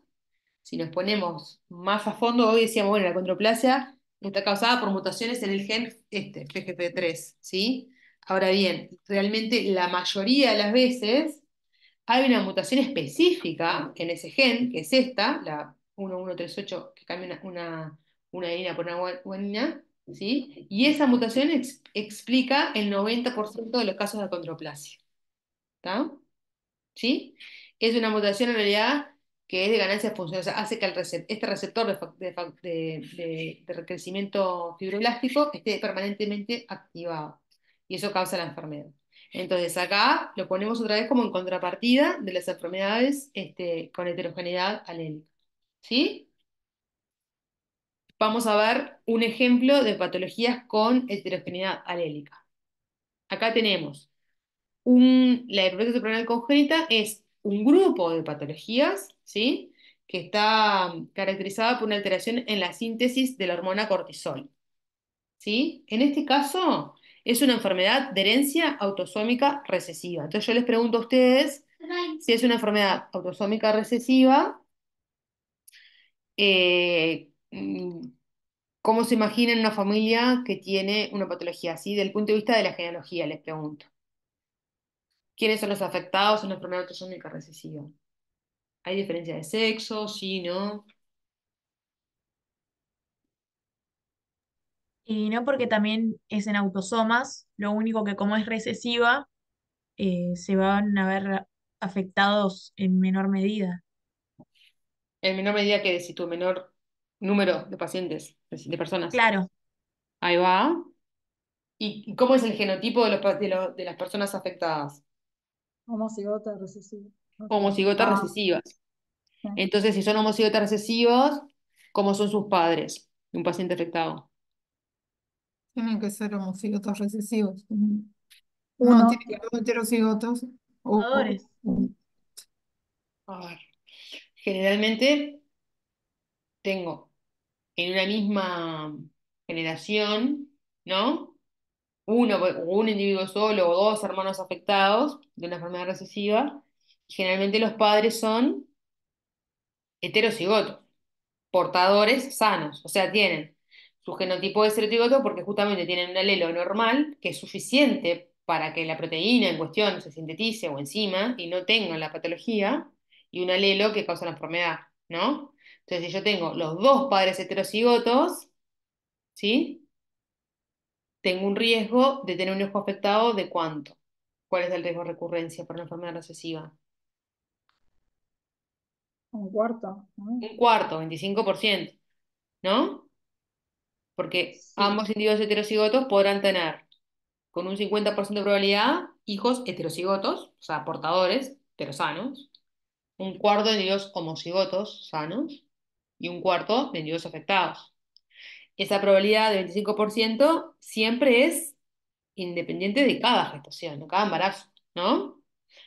si nos ponemos más a fondo, hoy decíamos, bueno, la condroplasia está causada por mutaciones en el gen PGP3, ¿sí? Ahora bien, realmente la mayoría de las veces hay una mutación específica en ese gen, que es esta, la 1138, que cambia una adenina por una guanina, ¿sí? Y esa mutación explica el 90% de los casos de condroplasia. ¿Está? ¿Sí? Es una mutación en realidad que es de ganancia funcional, o sea, hace que este receptor de crecimiento fibroblástico esté permanentemente activado y eso causa la enfermedad. Entonces acá lo ponemos otra vez como en contrapartida de las enfermedades con heterogeneidad alélica. ¿Sí? Vamos a ver un ejemplo de patologías con heterogeneidad alélica. Acá tenemos la hiperplasia suprarrenal congénita es un grupo de patologías, ¿sí? Que está caracterizada por una alteración en la síntesis de la hormona cortisol, ¿sí? En este caso, es una enfermedad de herencia autosómica recesiva. Entonces yo les pregunto a ustedes si es una enfermedad autosómica recesiva, mm, ¿cómo se imaginan una familia que tiene una patología así? Desde el punto de vista de la genealogía, les pregunto. ¿Quiénes son los afectados en una enfermedad autosómica recesiva? ¿Hay diferencia de sexo? Sí, ¿no? Y no, porque también es en autosomas, lo único que como es recesiva, se van a ver afectados en menor medida. En menor medida que si tu menor número de pacientes, de personas. Claro, Ahí va. ¿Y cómo es el genotipo de, de las personas afectadas? Homocigota recesiva. Ok. Homocigotas Ah, recesivas. sí. Entonces, si son homocigotas recesivos, ¿cómo son sus padres de un paciente afectado? Tienen que ser homocigotos recesivos. No, Uno, tienen que ser heterocigotos. portadores. A ver. Generalmente tengo en una misma generación, ¿no? Un individuo solo o dos hermanos afectados de una enfermedad recesiva. Generalmente los padres son heterocigotos, portadores sanos, o sea, tienen su genotipo de heterocigoto porque justamente tienen un alelo normal que es suficiente para que la proteína en cuestión se sintetice o enzima y no tengan la patología, y un alelo que causa la enfermedad, ¿no? Entonces, si yo tengo los dos padres heterocigotos, ¿sí? Tengo un riesgo de tener un hijo afectado de ¿cuánto? ¿Cuál es el riesgo de recurrencia para una enfermedad recesiva? un cuarto, ¿no? Un cuarto, 25%, ¿no? Porque Sí. ambos individuos heterocigotos podrán tener con un 50% de probabilidad hijos heterocigotos, o sea, portadores, pero sanos, un cuarto de individuos homocigotos sanos y un cuarto de individuos afectados. Esa probabilidad de 25% siempre es independiente de cada gestación, de cada embarazo, ¿no?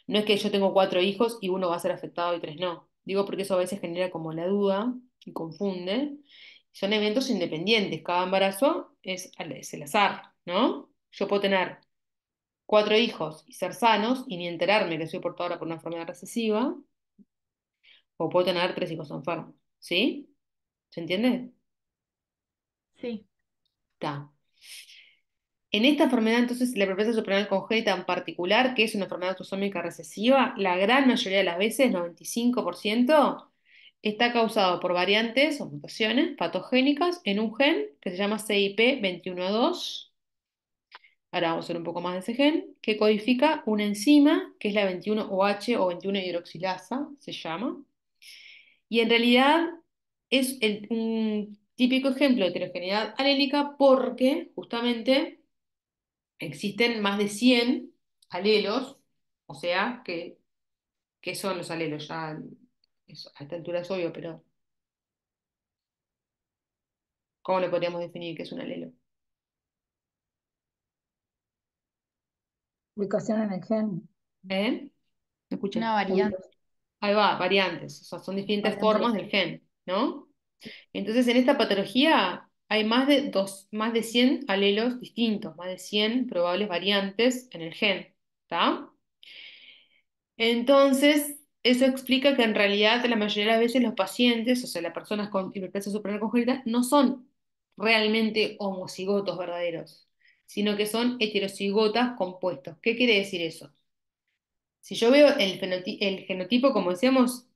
No es que yo tengo 4 hijos y uno va a ser afectado y 3 no. Digo porque eso a veces genera como la duda y confunde. Son eventos independientes, cada embarazo es el azar, ¿no? Yo puedo tener 4 hijos y ser sanos y ni enterarme que soy portadora por una enfermedad recesiva, o puedo tener 3 hijos enfermos, ¿sí? ¿Se entiende? Sí, Está. En esta enfermedad, entonces, la hiperplasia suprarrenal congénita en particular, que es una enfermedad autosómica recesiva, la gran mayoría de las veces, 95%, está causado por variantes o mutaciones patogénicas en un gen que se llama CIP21A2. Ahora vamos a ver un poco más de ese gen, que codifica una enzima, que es la 21OH o 21-hidroxilasa, se llama. Y en realidad es un típico ejemplo de heterogeneidad alélica porque justamente existen más de 100 alelos, o sea, ¿qué son los alelos? Ya a esta altura es obvio, pero ¿cómo le podríamos definir qué es un alelo? Ubicación en el gen. ¿Eh? ¿Me escuchan? una variante. Ubicación, Ahí va, variantes, o sea, son distintas variante formas de del gen. gen, ¿no? Entonces, en esta patología hay más de 100 alelos distintos, más de 100 probables variantes en el gen, ¿está? Entonces, eso explica que en realidad la mayoría de las veces los pacientes, o sea, las personas con hiperplasia suprarrenal congénita, no son realmente homocigotos verdaderos, sino que son heterocigotas compuestos. ¿Qué quiere decir eso? Si yo veo el genotipo, como decíamos,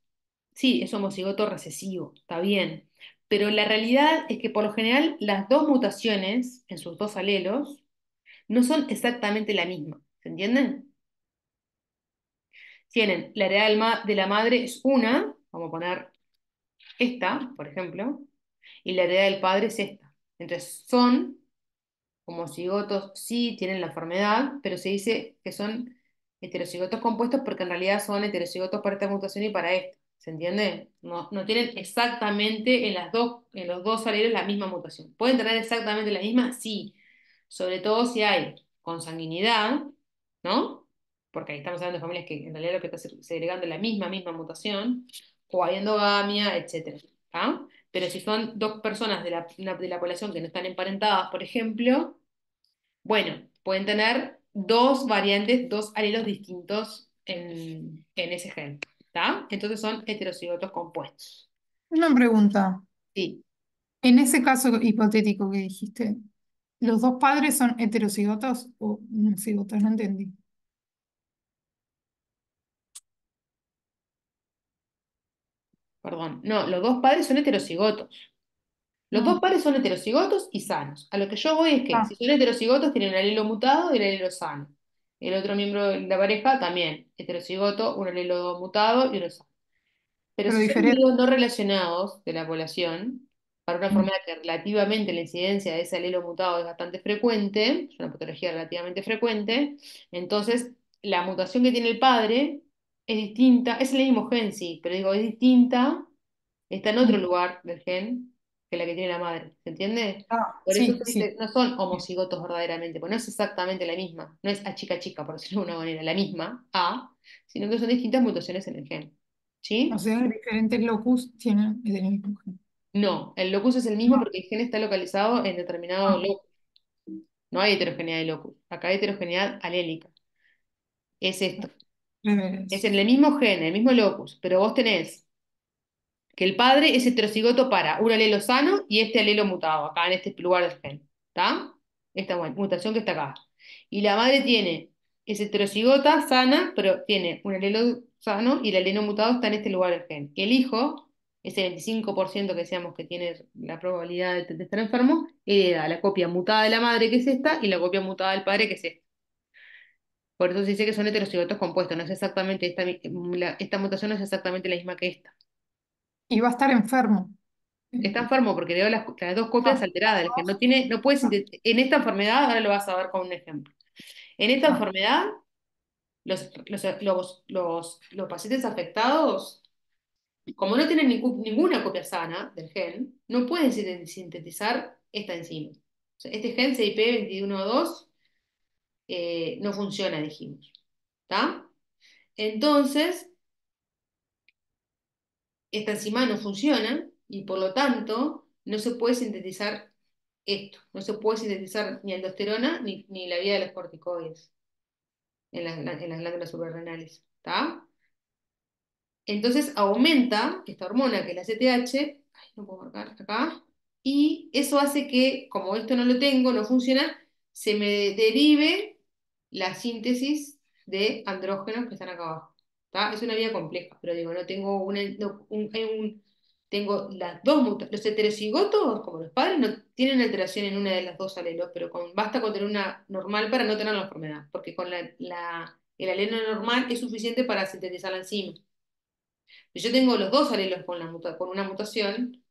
sí, es homocigoto recesivo, está bien, pero la realidad es que por lo general las dos mutaciones en sus dos alelos no son exactamente la misma, ¿se entienden? Tienen la heredad de la madre es una, vamos a poner esta, por ejemplo, y la heredad del padre es esta. Entonces son homocigotos, sí tienen la enfermedad, pero se dice que son heterocigotos compuestos porque en realidad son heterocigotos para esta mutación y para esta. ¿Se entiende? No, no tienen exactamente en los dos alelos la misma mutación. ¿Pueden tener exactamente la misma? Sí. Sobre todo si hay consanguinidad, ¿no? Porque ahí estamos hablando de familias que en realidad lo que está segregando es la misma mutación, o hay endogamia, etcétera. ¿Tá? Pero si son dos personas de la población que no están emparentadas, por ejemplo, bueno, pueden tener dos variantes, dos alelos distintos en ese gen, ¿está? Entonces son heterocigotos compuestos. Una pregunta. Sí, En ese caso hipotético que dijiste, ¿los dos padres son heterocigotos o homocigotos? No entendí. O. perdón, no, los dos padres son heterocigotos. Los dos No. padres son heterocigotos y sanos. A lo que yo voy es que Ah, si son heterocigotos tienen un alelo mutado y un alelo sano. El otro miembro de la pareja también, heterocigoto, un alelo mutado y uno sano. Pero pero si son diferente. individuos no relacionados de la población, para una Mm. enfermedad que relativamente la incidencia de ese alelo mutado es bastante frecuente, es una patología relativamente frecuente, entonces la mutación que tiene el padre es distinta, es el mismo gen, sí, pero digo, es distinta, está en otro Mm. lugar del gen que la que tiene la madre, ¿se entiende? Ah, Por eso sí, se sí. dice, no son homocigotos verdaderamente, porque no es exactamente la misma, no es a chica chica, por decirlo de una manera, la misma, A, sino que son distintas mutaciones en el gen. O ¿Sí? sea, diferentes locus tienen el mismo gen. No, el locus es el mismo No. porque el gen está localizado en determinado Ah, locus. No hay heterogeneidad de locus. Acá hay heterogeneidad alélica. Es esto. Es reveres. en el mismo gen, el mismo locus, pero vos tenés que el padre es heterocigoto para un alelo sano y este alelo mutado, acá en este lugar del gen. ¿Está? Esta mutación que está acá. Y la madre es heterocigota, sana, pero tiene un alelo sano y el alelo mutado está en este lugar del gen. El hijo, ese 25% que decíamos que tiene la probabilidad de estar enfermo, hereda la copia mutada de la madre, que es esta, y la copia mutada del padre, que es esta. Por eso se dice que son heterocigotos compuestos, no es exactamente esta mutación no es exactamente la misma que esta. Y va a estar enfermo. Está enfermo porque veo las dos copias Ah, alteradas del gen. No tiene, no puede en esta enfermedad, ahora lo vas a ver con un ejemplo. En esta ah, enfermedad, los pacientes afectados, como no tienen ninguna copia sana del gen, no pueden sintetizar esta enzima. O sea, este gen CIP21.2 no funciona, dijimos. ¿Está? Entonces, esta enzima no funciona y por lo tanto no se puede sintetizar esto. No se puede sintetizar ni aldosterona ni la vía de los corticoides en las glándulas suprarrenales. ¿Está? Entonces aumenta esta hormona que es la CTH, ay, no puedo marcar acá, y eso hace que, como esto no lo tengo, no funciona, se me derive la síntesis de andrógenos que están acá abajo. ¿Tá? Es una vía compleja, pero digo, no tengo tengo las dos los heterocigotos, como los padres, no tienen alteración en una de las dos alelos, pero basta con tener una normal para no tener la enfermedad, porque con el alelo normal es suficiente para sintetizar la enzima. Si yo tengo los dos alelos con una mutación,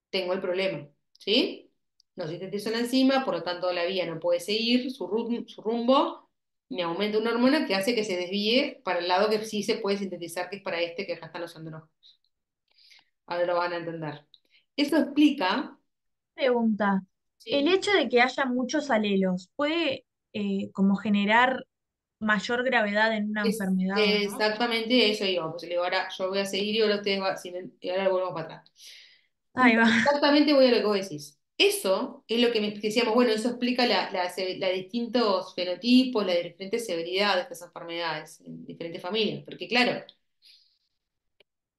tengo el problema, ¿sí? No sintetizo la enzima, por lo tanto la vía no puede seguir su rumbo, ni aumenta una hormona que hace que se desvíe para el lado que sí se puede sintetizar, que es para este que acá están los andrógenos. Ahora lo van a entender. Eso explica, Pregunta, ¿el ¿sí? hecho de que haya muchos alelos puede como generar mayor gravedad en una Es enfermedad o no? exactamente eso, digo, pues le digo, ahora yo voy a seguir y ahora ustedes y ahora volvemos para atrás. Ahí va. Exactamente voy a lo que vos decís. Eso es lo que decíamos, bueno, eso explica la distintos fenotipos, la diferente severidad de estas enfermedades en diferentes familias. Porque claro,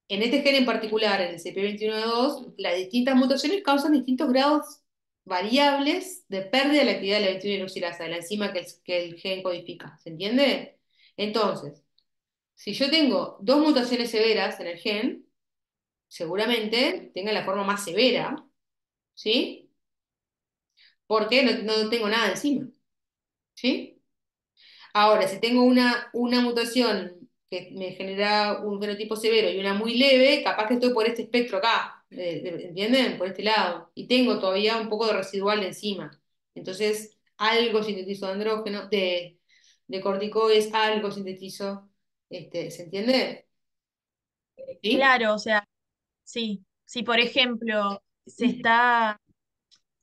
en este gen en particular, en el CP21.2, las distintas mutaciones causan distintos grados variables de pérdida de la actividad de la 21 hidroxilasa, de la enzima que el gen codifica. ¿Se entiende? Entonces, si yo tengo dos mutaciones severas en el gen, seguramente tenga la forma más severa, ¿sí? Porque no tengo nada encima, ¿sí? Ahora, si tengo una mutación que me genera un fenotipo severo y una muy leve, capaz que estoy por este espectro acá, ¿entienden? Por este lado. Y tengo todavía un poco de residual encima. Entonces, algo sintetizo de andrógeno, de corticoides, algo sintetizo, ¿se entiende? ¿Sí? Claro, o sea, sí. Si por ejemplo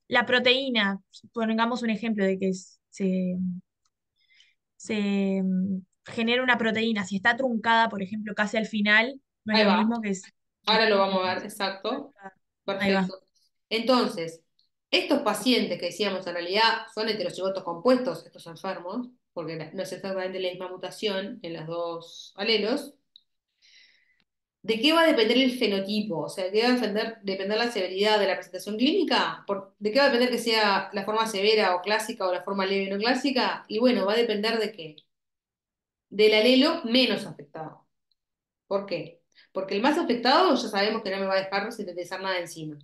la proteína, pongamos un ejemplo de que se genera una proteína, si está truncada, por ejemplo, casi al final, no es Ahí lo va. mismo que Ahora lo vamos a ver, si exacto. ahí va. Perfecto. Entonces, estos pacientes que decíamos en realidad son heterocigotos compuestos, estos enfermos, porque no es exactamente la misma mutación en los dos alelos, ¿de qué va a depender el fenotipo? O sea, ¿de qué va a depender la severidad de la presentación clínica? ¿De qué va a depender que sea la forma severa o clásica o la forma leve no clásica? Y bueno, va a depender de qué. Del alelo menos afectado. ¿Por qué? Porque el más afectado ya sabemos que no me va a dejar sintetizar nada encima.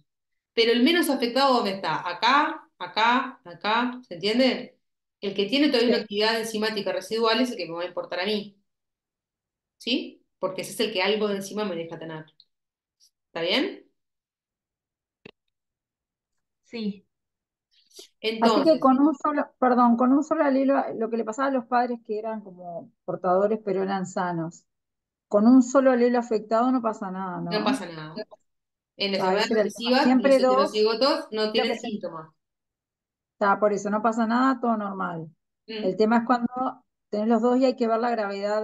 Pero el menos afectado, ¿dónde está? Acá, acá, acá, ¿se entiende? El que tiene todavía una Sí, actividad enzimática residual es el que me va a importar a mí, ¿sí? Porque ese es el que algo de encima me deja tener. ¿Está bien? Sí. así que Entonces, con un solo, perdón, con un solo alelo, lo que le pasaba a los padres que eran como portadores pero eran sanos, con un solo alelo afectado no pasa nada, no ¿no? pasa nada. En Ah, enfermedades ese era el tema. recesivas, los Siempre dos, heterocigotos no lo tienen que se, síntomas. está, por eso no pasa nada, todo normal. El ¿Mm? tema es cuando tenés los dos y hay que ver la gravedad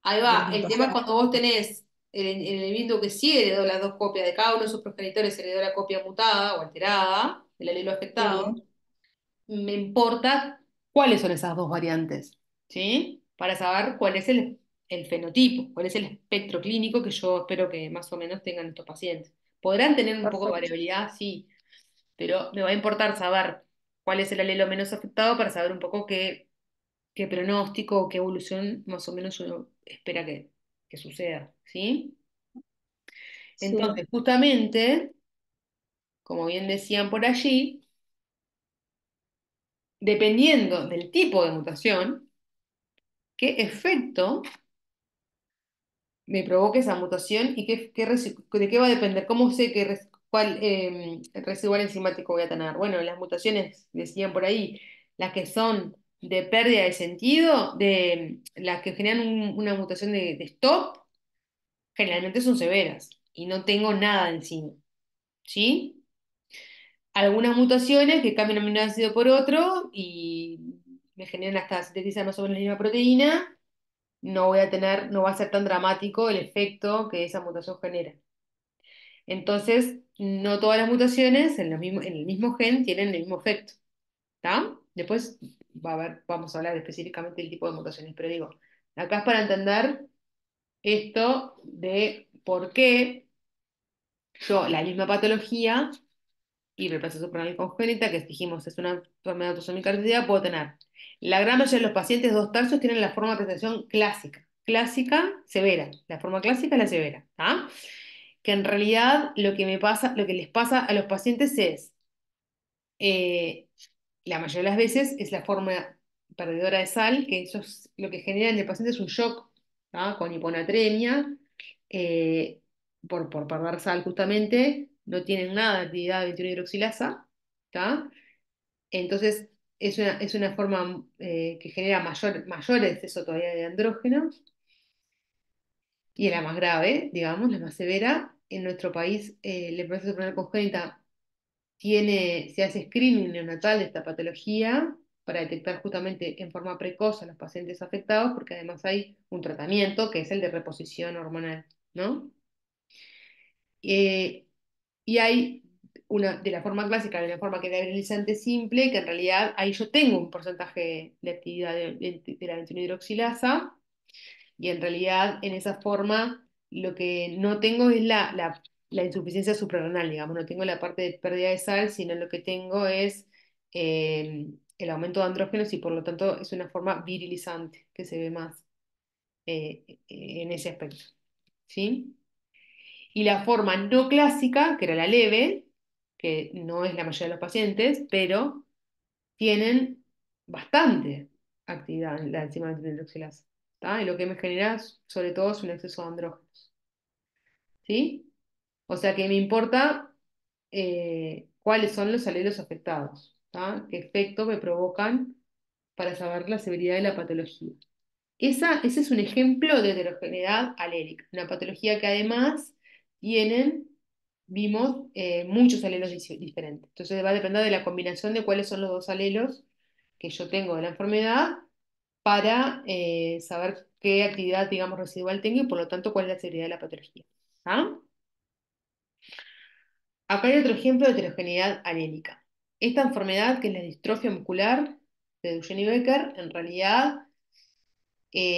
Ahí de las va. El tema es mutaciones. cuando vos tenés el individuo que sí heredó las dos copias de cada uno de sus progenitores, heredó la copia mutada o alterada del alelo afectado. Sí, Me importa cuáles son esas dos variantes, ¿sí? Para saber cuál es el fenotipo, cuál es el espectro clínico que yo espero que más o menos tengan estos pacientes. Podrán tener un poco de perfecto. variabilidad, sí, pero me va a importar saber cuál es el alelo menos afectado para saber un poco qué pronóstico o qué evolución más o menos uno espera que suceda, ¿sí? Sí, Entonces, justamente, como bien decían por allí, dependiendo del tipo de mutación, qué efecto me provoca esa mutación y de qué va a depender, cómo sé cuál residual enzimático voy a tener. Bueno, las mutaciones, decían por ahí, las que son de pérdida de sentido, de las que generan una mutación de stop, generalmente son severas y no tengo nada encima, ¿sí? Algunas mutaciones que cambian un aminoácido por otro y me generan hasta sintetizar más o menos la misma proteína, no va a ser tan dramático el efecto que esa mutación genera. Entonces, no todas las mutaciones en el mismo gen tienen el mismo efecto, ¿está? Después vamos a hablar específicamente del tipo de mutaciones, pero digo, acá es para entender esto de por qué yo, la misma patología, hiperplasia suprarrenal congénita, que dijimos es una enfermedad autosómica recesiva, puedo tener. La gran mayoría de los pacientes, 2/3, tienen la forma de presentación clásica. Clásica, severa. La forma clásica es la severa. ¿Ah? Que en realidad lo que les pasa a los pacientes es, eh, la mayoría de las veces, es la forma perdedora de sal, que eso es lo que genera en el paciente es un shock, ¿tá? Con hiponatremia, eh, por perder sal justamente, no tienen nada de actividad de 21 hidroxilasa, ¿tá? Entonces es una forma que genera mayor exceso todavía de andrógenos y es la más grave, digamos, la más severa. En nuestro país, la enfermedad renal congénita se hace screening neonatal de esta patología para detectar justamente en forma precoz a los pacientes afectados, porque además hay un tratamiento que es el de reposición hormonal, ¿no? Eh, y hay de la forma clásica, de la forma que da hidrolizante simple, que en realidad ahí yo tengo un porcentaje de actividad de la 21 hidroxilasa, y en realidad en esa forma lo que no tengo es la insuficiencia suprarrenal, digamos, no tengo la parte de pérdida de sal, sino lo que tengo es el aumento de andrógenos y por lo tanto es una forma virilizante que se ve más en ese aspecto. ¿Sí? Y la forma no clásica, que era la leve, que no es la mayoría de los pacientes, pero tienen bastante actividad en la enzima hidroxilasa, ¿tá? Y lo que me genera, sobre todo, es un exceso de andrógenos, ¿sí? O sea que me importa cuáles son los alelos afectados, ¿tá? ¿Qué efecto me provocan para saber la severidad de la patología? Ese es un ejemplo de heterogeneidad alélica, una patología que además tienen, vimos, muchos alelos diferentes. Entonces va a depender de la combinación de cuáles son los dos alelos que yo tengo de la enfermedad para saber qué actividad, digamos, residual tengo y por lo tanto cuál es la severidad de la patología. ¿Ah? Acá hay otro ejemplo de heterogeneidad alélica. Esta enfermedad, que es la distrofia muscular de Duchenne y Becker, en realidad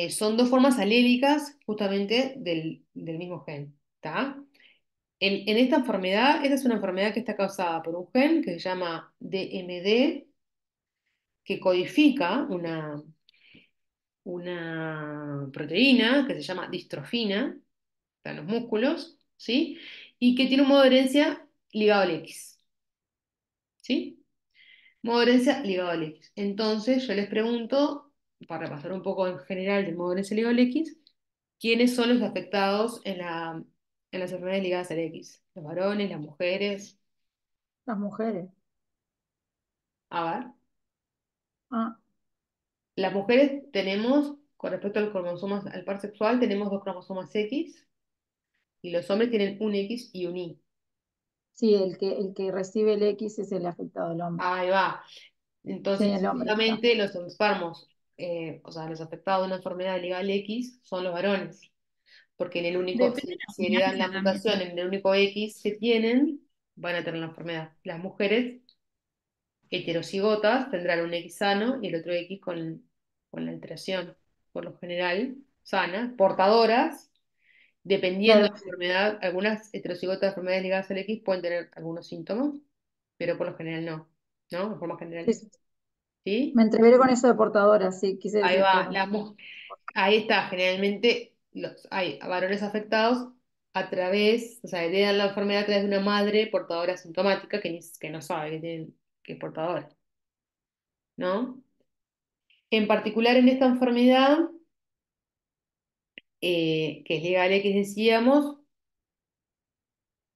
son dos formas alélicas justamente del mismo gen. ¿Tá? En esta enfermedad, esta es una enfermedad que está causada por un gen que se llama DMD, que codifica una proteína que se llama distrofina, están los músculos, ¿sí? Y que tiene un modo de herencia ligado al X, ¿sí? Modo de herencia ligado al X. Entonces yo les pregunto, para repasar un poco en general del modo de herencia ligado al X, ¿quiénes son los afectados en las enfermedades ligadas al X? ¿Los varones, las mujeres? Las mujeres. A ver. Ah, Las mujeres tenemos, con respecto al cromosomas, al par sexual, tenemos dos cromosomas X y los hombres tienen un X y un Y. sí, el que recibe el X es el afectado, el hombre. Ahí va. Sí, Entonces, el hombre está. típicamente los enfermos, o sea, los afectados de una enfermedad ligada al X son los varones, porque en el único, Depende de si la heredan la crianza también. mutación en el único X que tienen, van a tener la enfermedad. Las mujeres heterocigotas tendrán un X sano y el otro X con la alteración, por lo general, sana, portadoras. Dependiendo de Claro, la enfermedad, algunas heterocigotas de enfermedades ligadas al X pueden tener algunos síntomas, pero por lo general no, ¿no? De forma sí, general, sí. Me ¿sí? entreveré con eso de portadora, sí, quise Ahí decir va, por. ahí está, generalmente hay varones afectados a través, o sea, heredan la enfermedad a través de una madre portadora sintomática que no sabe que es portadora, ¿no? En particular en esta enfermedad, que es legal X, decíamos,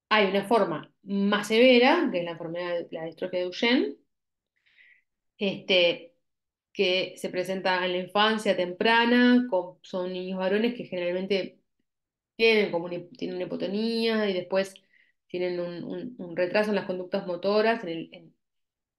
hay una forma más severa, que es la enfermedad de la distrofia de Duchenne, este, que se presenta en la infancia temprana, son niños varones que generalmente tienen, tienen una hipotonía y después tienen un retraso en las conductas motoras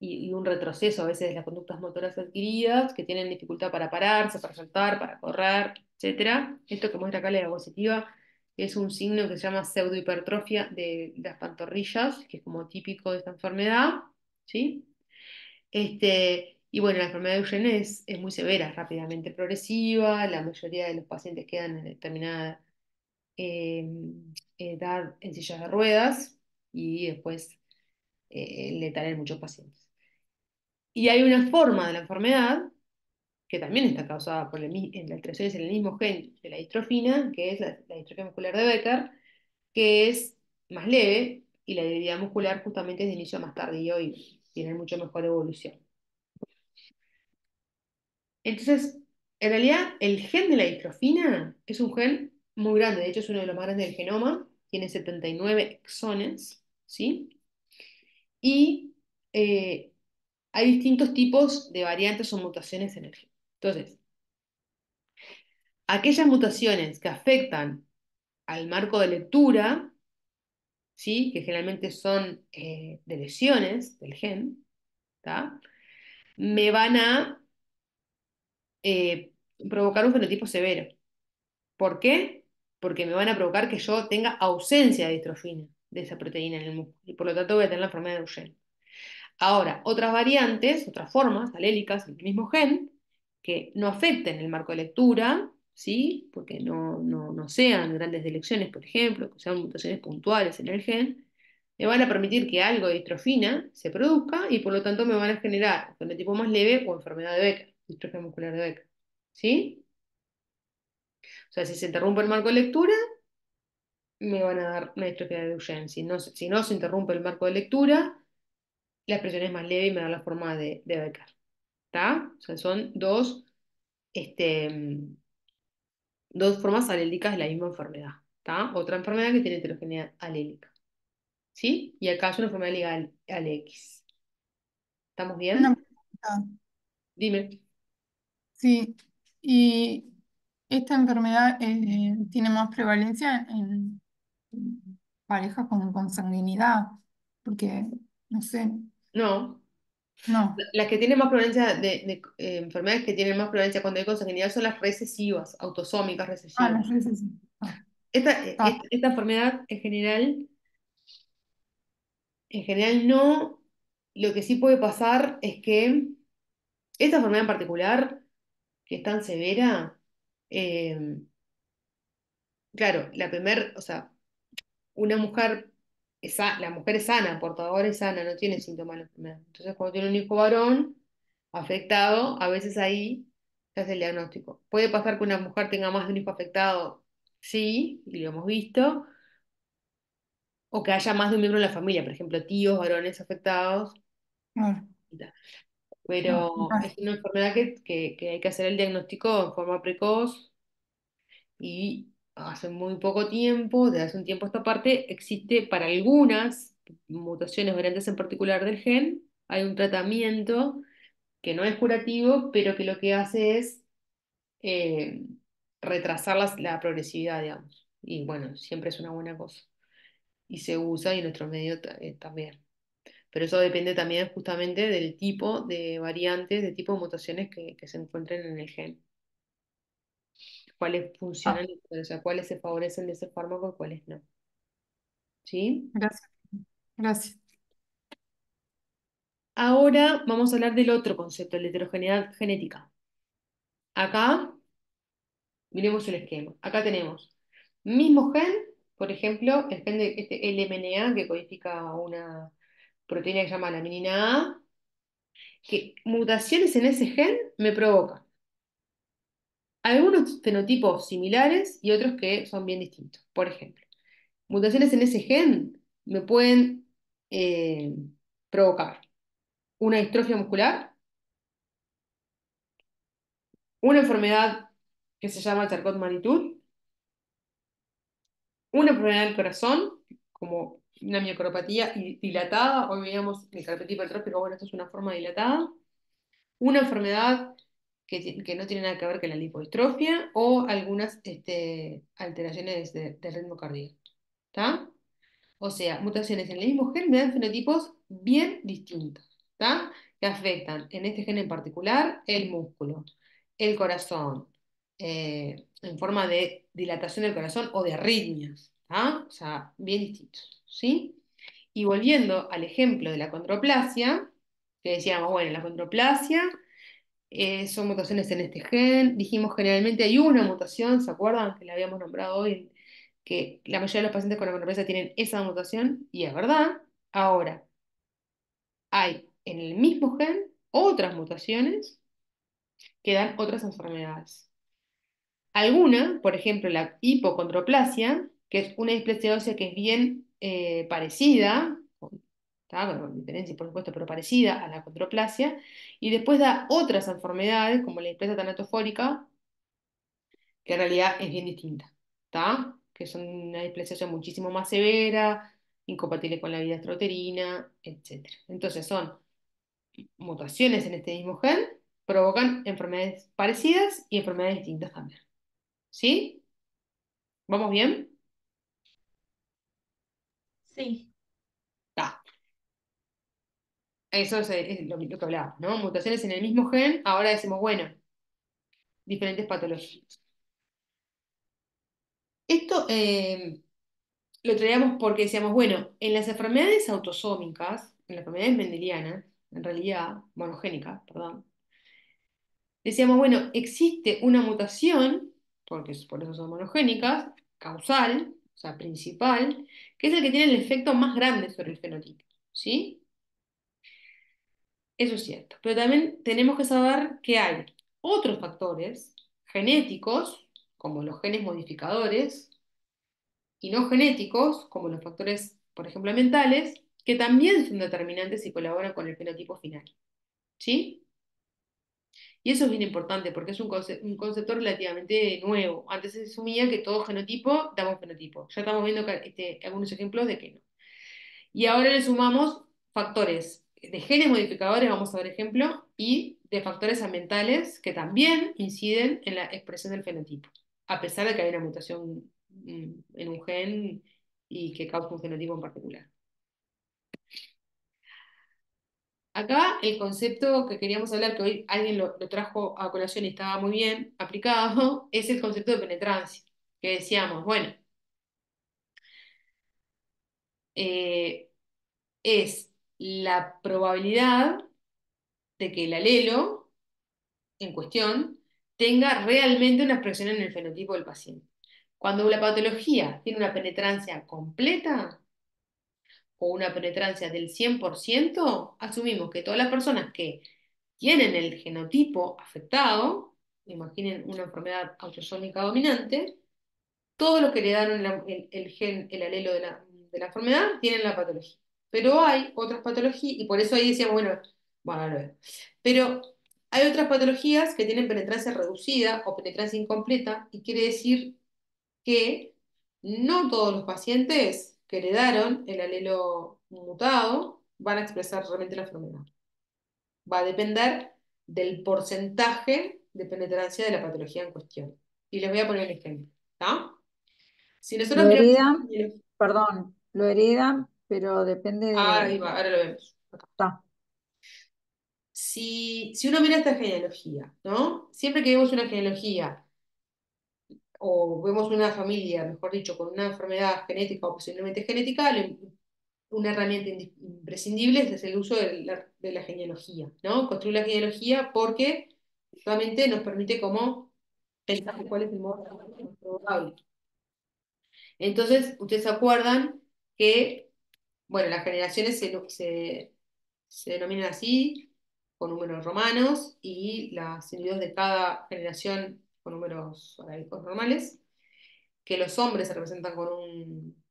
y un retroceso a veces de las conductas motoras adquiridas, que tienen dificultad para pararse, para saltar, para correr, etcétera. Esto que muestra acá la diapositiva es un signo que se llama pseudohipertrofia de las pantorrillas, que es como típico de esta enfermedad, ¿sí? Y bueno, la enfermedad de Duchenne es muy severa, es rápidamente progresiva, la mayoría de los pacientes quedan en determinada eh, edad en sillas de ruedas y después letal en muchos pacientes. Y hay una forma de la enfermedad que también está causada por en la alteraciones en el mismo gen de la distrofina, que es la distrofia muscular de Becker, que es más leve y la debilidad muscular justamente es de inicio más tardío y tiene mucho mejor evolución. Entonces, en realidad, el gen de la distrofina es un gen muy grande, de hecho es uno de los más grandes del genoma, tiene 79 exones, ¿sí? Y eh, hay distintos tipos de variantes o mutaciones en el gen. Entonces, aquellas mutaciones que afectan al marco de lectura, ¿sí? Que generalmente son de lesiones del gen, ¿tá? Me van a eh, provocar un fenotipo severo. ¿Por qué? Porque me van a provocar que yo tenga ausencia de distrofina, de esa proteína en el músculo, y por lo tanto voy a tener la enfermedad de Duchenne. Ahora, otras variantes, otras formas alélicas del mismo gen, que no afecten el marco de lectura, ¿sí? Porque no sean grandes delecciones, por ejemplo, que sean mutaciones puntuales en el gen, me van a permitir que algo de distrofina se produzca y por lo tanto me van a generar un fenotipo más leve o enfermedad de Becker, distrofia muscular de Becker. ¿Sí? O sea, si se interrumpe el marco de lectura, me van a dar una distrofia de Duchenne. Si no se interrumpe el marco de lectura, la expresión es más leve y me da la forma de Becker. ¿Está? O sea, son este, dos formas alélicas de la misma enfermedad. ¿Está? Otra enfermedad que tiene heterogeneidad alélica. ¿Sí? Y acá es una enfermedad ligada al X. ¿Estamos Una bien? pregunta. Dime. Sí, y esta enfermedad tiene más prevalencia en parejas con consanguinidad, porque, no sé, No. no. Las que tienen más prevalencia enfermedades que tienen más prevalencia cuando hay consanguinidad son las recesivas, autosómicas Ah, recesivas. las veces sí. Ah, ah, Esta enfermedad en general no. Lo que sí puede pasar es que esta enfermedad en particular, que es tan severa, eh, claro, o sea, una mujer, la mujer es sana, portadora es sana, no tiene síntomas de la enfermedad. Entonces, cuando tiene un hijo varón afectado, a veces ahí se hace el diagnóstico. Puede pasar que una mujer tenga más de un hijo afectado sí, y lo hemos visto, o que haya más de un miembro de la familia, por ejemplo, tíos, varones afectados, Claro. y tal. No, Pero es una enfermedad que hay que hacer el diagnóstico en forma precoz y hace muy poco tiempo, desde hace un tiempo a esta parte, existe para algunas mutaciones variantes en particular del gen, hay un tratamiento que no es curativo, pero que lo que hace es eh, retrasar la progresividad, digamos. Y bueno, siempre es una buena cosa. Y se usa y en nuestro medio también. Pero eso depende también justamente del tipo de variantes, de tipo de mutaciones que se encuentren en el gen. Cuáles ah, funcionan, o sea, cuáles se favorecen de ese fármaco y cuáles no. ¿Sí? gracias, gracias. Ahora vamos a hablar del otro concepto, la heterogeneidad genética. Acá, miremos el esquema. Acá tenemos mismo gen, por ejemplo, el gen de este LMNA que codifica una proteína que se llama laminina A, que mutaciones en ese gen me provocan algunos fenotipos similares y otros que son bien distintos. Por ejemplo, mutaciones en ese gen me pueden eh, provocar una distrofia muscular, una enfermedad que se llama Charcot-Marie-Tooth, una enfermedad del corazón, como una miocardiopatía dilatada, hoy veíamos el carpetito hipertrófico, bueno, esto es una forma dilatada, una enfermedad que no tiene nada que ver con la lipodistrofia o algunas alteraciones del ritmo cardíaco. ¿Está? O sea, mutaciones en el mismo gen me dan fenotipos bien distintos, ¿tá? Que afectan en este gen en particular el músculo, el corazón, en forma de dilatación del corazón o de arritmias, ¿tá? O sea, bien distintos, ¿sí? Y volviendo al ejemplo de la condroplasia, que decíamos, bueno, la condroplasia son mutaciones en este gen. Dijimos generalmente hay una mutación, ¿se acuerdan? Que la habíamos nombrado hoy, que la mayoría de los pacientes con achondroplasia tienen esa mutación, y es verdad. Ahora, hay en el mismo gen otras mutaciones que dan otras enfermedades. Alguna, por ejemplo, la hipocondroplasia, que es una displasia ósea que es bien parecida, con diferencias por supuesto, pero parecida a la condroplasia, y después da otras enfermedades, como la displasia tanatofórica, que en realidad es bien distinta, ¿está? Que son una displasia ósea muchísimo más severa, incompatible con la vida extrauterina, etc. Entonces son mutaciones en este mismo gen, provocan enfermedades parecidas y enfermedades distintas también. ¿Sí? ¿Vamos bien? Sí, Está. Eso es lo que hablábamos, ¿no? Mutaciones en el mismo gen, ahora decimos, bueno, diferentes patologías. Esto lo traíamos porque decíamos, bueno, en las enfermedades autosómicas, en las enfermedades mendelianas, en realidad, monogénicas, perdón, decíamos, bueno, existe una mutación, porque por eso son monogénicas, causal, o sea, principal, que es el que tiene el efecto más grande sobre el fenotipo, ¿sí? Eso es cierto. Pero también tenemos que saber que hay otros factores genéticos, como los genes modificadores, y no genéticos, como los factores, por ejemplo, mentales, que también son determinantes y colaboran con el fenotipo final. ¿Sí? Y eso es bien importante porque es un concepto relativamente nuevo. Antes se asumía que todo genotipo daba un fenotipo. Ya estamos viendo algunos ejemplos de que no. Y ahora le sumamos factores de genes modificadores, vamos a ver ejemplo, y de factores ambientales que también inciden en la expresión del fenotipo, a pesar de que hay una mutación en un gen y que causa un fenotipo en particular. Acá el concepto que queríamos hablar, que hoy alguien lo trajo a colación y estaba muy bien aplicado, es el concepto de penetrancia, que decíamos, bueno, eh, es la probabilidad de que el alelo en cuestión tenga realmente una expresión en el fenotipo del paciente. Cuando la patología tiene una penetrancia completa o una penetrancia del 100%, asumimos que todas las personas que tienen el genotipo afectado, imaginen una enfermedad autosómica dominante, todos los que heredaron el gen, el alelo de la enfermedad, tienen la patología. Pero hay otras patologías, y por eso ahí decíamos, bueno, ahora lo veo. Pero hay otras patologías que tienen penetrancia reducida o penetrancia incompleta, y quiere decir que no todos los pacientes que heredaron el alelo mutado van a expresar realmente la enfermedad. Va a depender del porcentaje de penetrancia de la patología en cuestión. Y les voy a poner el ejemplo. ¿Está? Si nosotros Lo miramos heredan, perdón, lo heredan, pero depende ahí de... va, ahora lo vemos. Acá. Está. Si uno mira esta genealogía, ¿no? Siempre que vemos una genealogía o vemos una familia, mejor dicho, con una enfermedad genética o posiblemente genética, una herramienta imprescindible es el uso de la genealogía, ¿no? Construir la genealogía porque solamente nos permite como pensar cuál es el modo más probable. Entonces, ustedes se acuerdan que, bueno, las generaciones se denominan así, con números romanos, y los individuos de cada generación con números arábicos normales, que los hombres se representan con un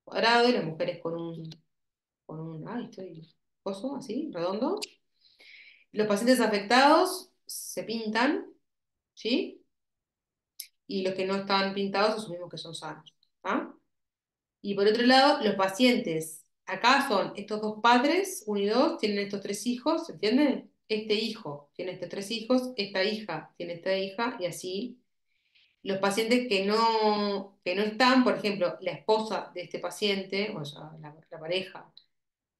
cuadrado y las mujeres ay, estoy, coso, así, redondo. Los pacientes afectados se pintan, ¿sí? Y los que no están pintados asumimos que son sanos, ¿ah? Y por otro lado, los pacientes, acá son estos dos padres, uno y dos, tienen estos tres hijos, ¿se entiende? Este hijo tiene estos tres hijos, esta hija tiene esta hija, y así. Los pacientes que no están, por ejemplo, la esposa de este paciente, o sea, la pareja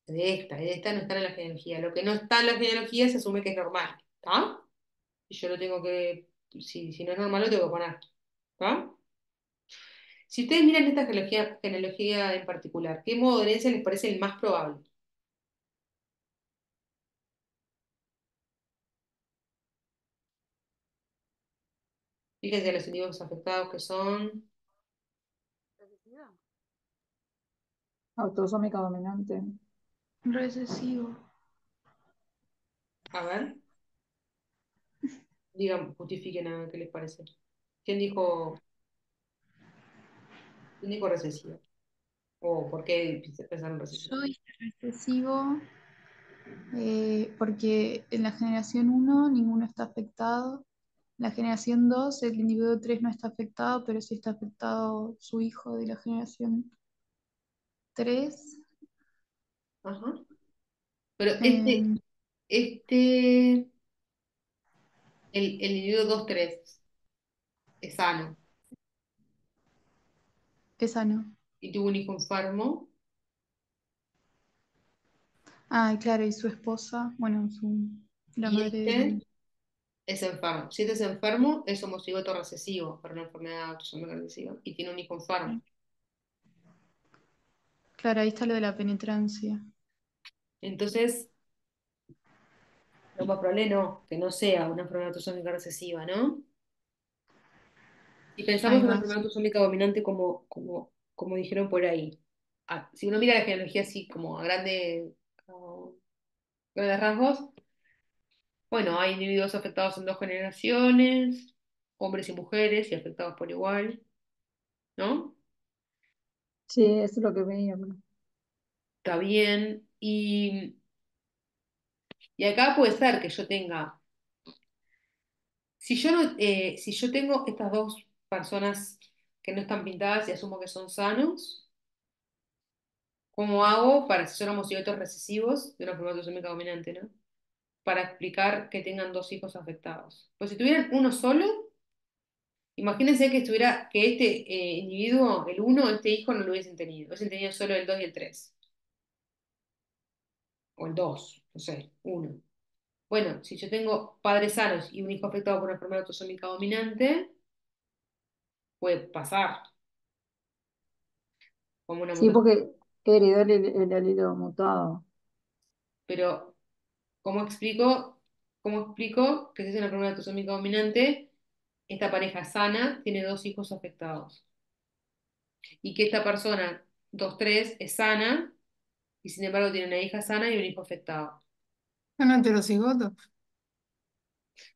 de esta no están en la genealogía. Lo que no está en la genealogía se asume que es normal, ¿está? Y yo lo tengo que, si no es normal, lo tengo que poner, ¿está? Si ustedes miran esta genealogía en particular, ¿qué modo de herencia les parece el más probable? Fíjense los individuos afectados que son. Autosómica dominante. Recesivo. A ver, digan, justifiquen a ver qué les parece. ¿Quién dijo, quién dijo recesivo? ¿O por qué pensaron recesivo? Yo dije recesivo porque en la generación uno ninguno está afectado. En la generación 2 el individuo 3 no está afectado, pero sí está afectado su hijo de la generación 3. Ajá. Pero Eh, el individuo 2-3 es sano esa no. y tuvo un hijo enfermo, Ah, claro, y su esposa, bueno, la y madre este del... es enfermo. Si este es enfermo, es homocigoto recesivo para una enfermedad autosómica recesiva y tiene un hijo enfermo. Claro, ahí está lo de la penetrancia. Entonces, lo más probable no, que no sea una enfermedad autosómica recesiva, ¿no? Si pensamos Ahí en una va. enfermedad autosómica dominante como dijeron por ahí, si uno mira la genealogía así como grandes rasgos, bueno, hay individuos afectados en dos generaciones, hombres y mujeres, y afectados por igual, ¿no? Sí, eso es lo que veía. Está bien. Y acá puede ser que yo tenga, si yo, no, si yo tengo estas dos personas que no están pintadas y asumo que son sanos, ¿cómo hago para si son homocigotos recesivos de una enfermedad autosómica dominante, ¿no? Para explicar que tengan dos hijos afectados. Pues si tuvieran uno solo, imagínense que este individuo, el uno, este hijo, no lo hubiesen tenido. Hubiesen tenido solo el 2 y el 3. O el 2, no sé, uno. Bueno, si yo tengo padres sanos y un hijo afectado por una enfermedad autosómica dominante, puede pasar como una Sí, mutación. porque heredó el alelo mutado. Pero, ¿cómo explico? ¿Cómo explico que si es una enfermedad autosómica dominante, esta pareja sana tiene dos hijos afectados? Y que esta persona, 2-3, es sana y sin embargo tiene una hija sana y un hijo afectado. Son heterocigotos.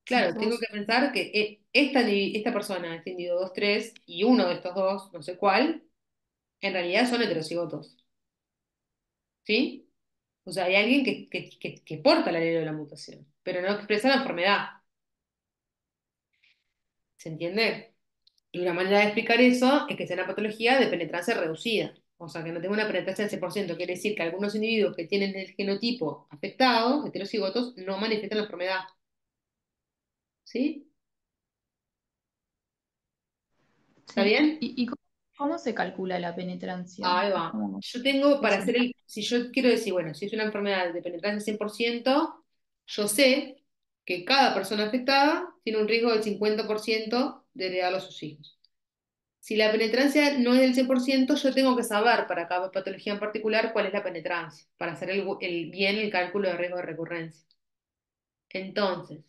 Si Claro, tengo sos, que pensar que esta persona, este individuo 2-3 y uno de estos dos, no sé cuál, en realidad son heterocigotos, ¿sí? O sea, hay alguien que porta el alelo de la mutación, pero no expresa la enfermedad, ¿se entiende? Y una manera de explicar eso es que sea una patología de penetrancia reducida, o sea, que no tenga una penetrancia del 100%, quiere decir que algunos individuos que tienen el genotipo afectado, heterocigotos, no manifiestan la enfermedad, ¿sí? ¿Está sí. bien? ¿Y cómo se calcula la penetrancia? Ahí Es va. como Yo tengo para hacer porcentaje. si yo quiero decir, bueno, si es una enfermedad de penetrancia 100%, yo sé que cada persona afectada tiene un riesgo del 50% de heredarlo a sus hijos. Si la penetrancia no es del 100%, yo tengo que saber para cada patología en particular cuál es la penetrancia, para hacer bien el cálculo de riesgo de recurrencia. Entonces,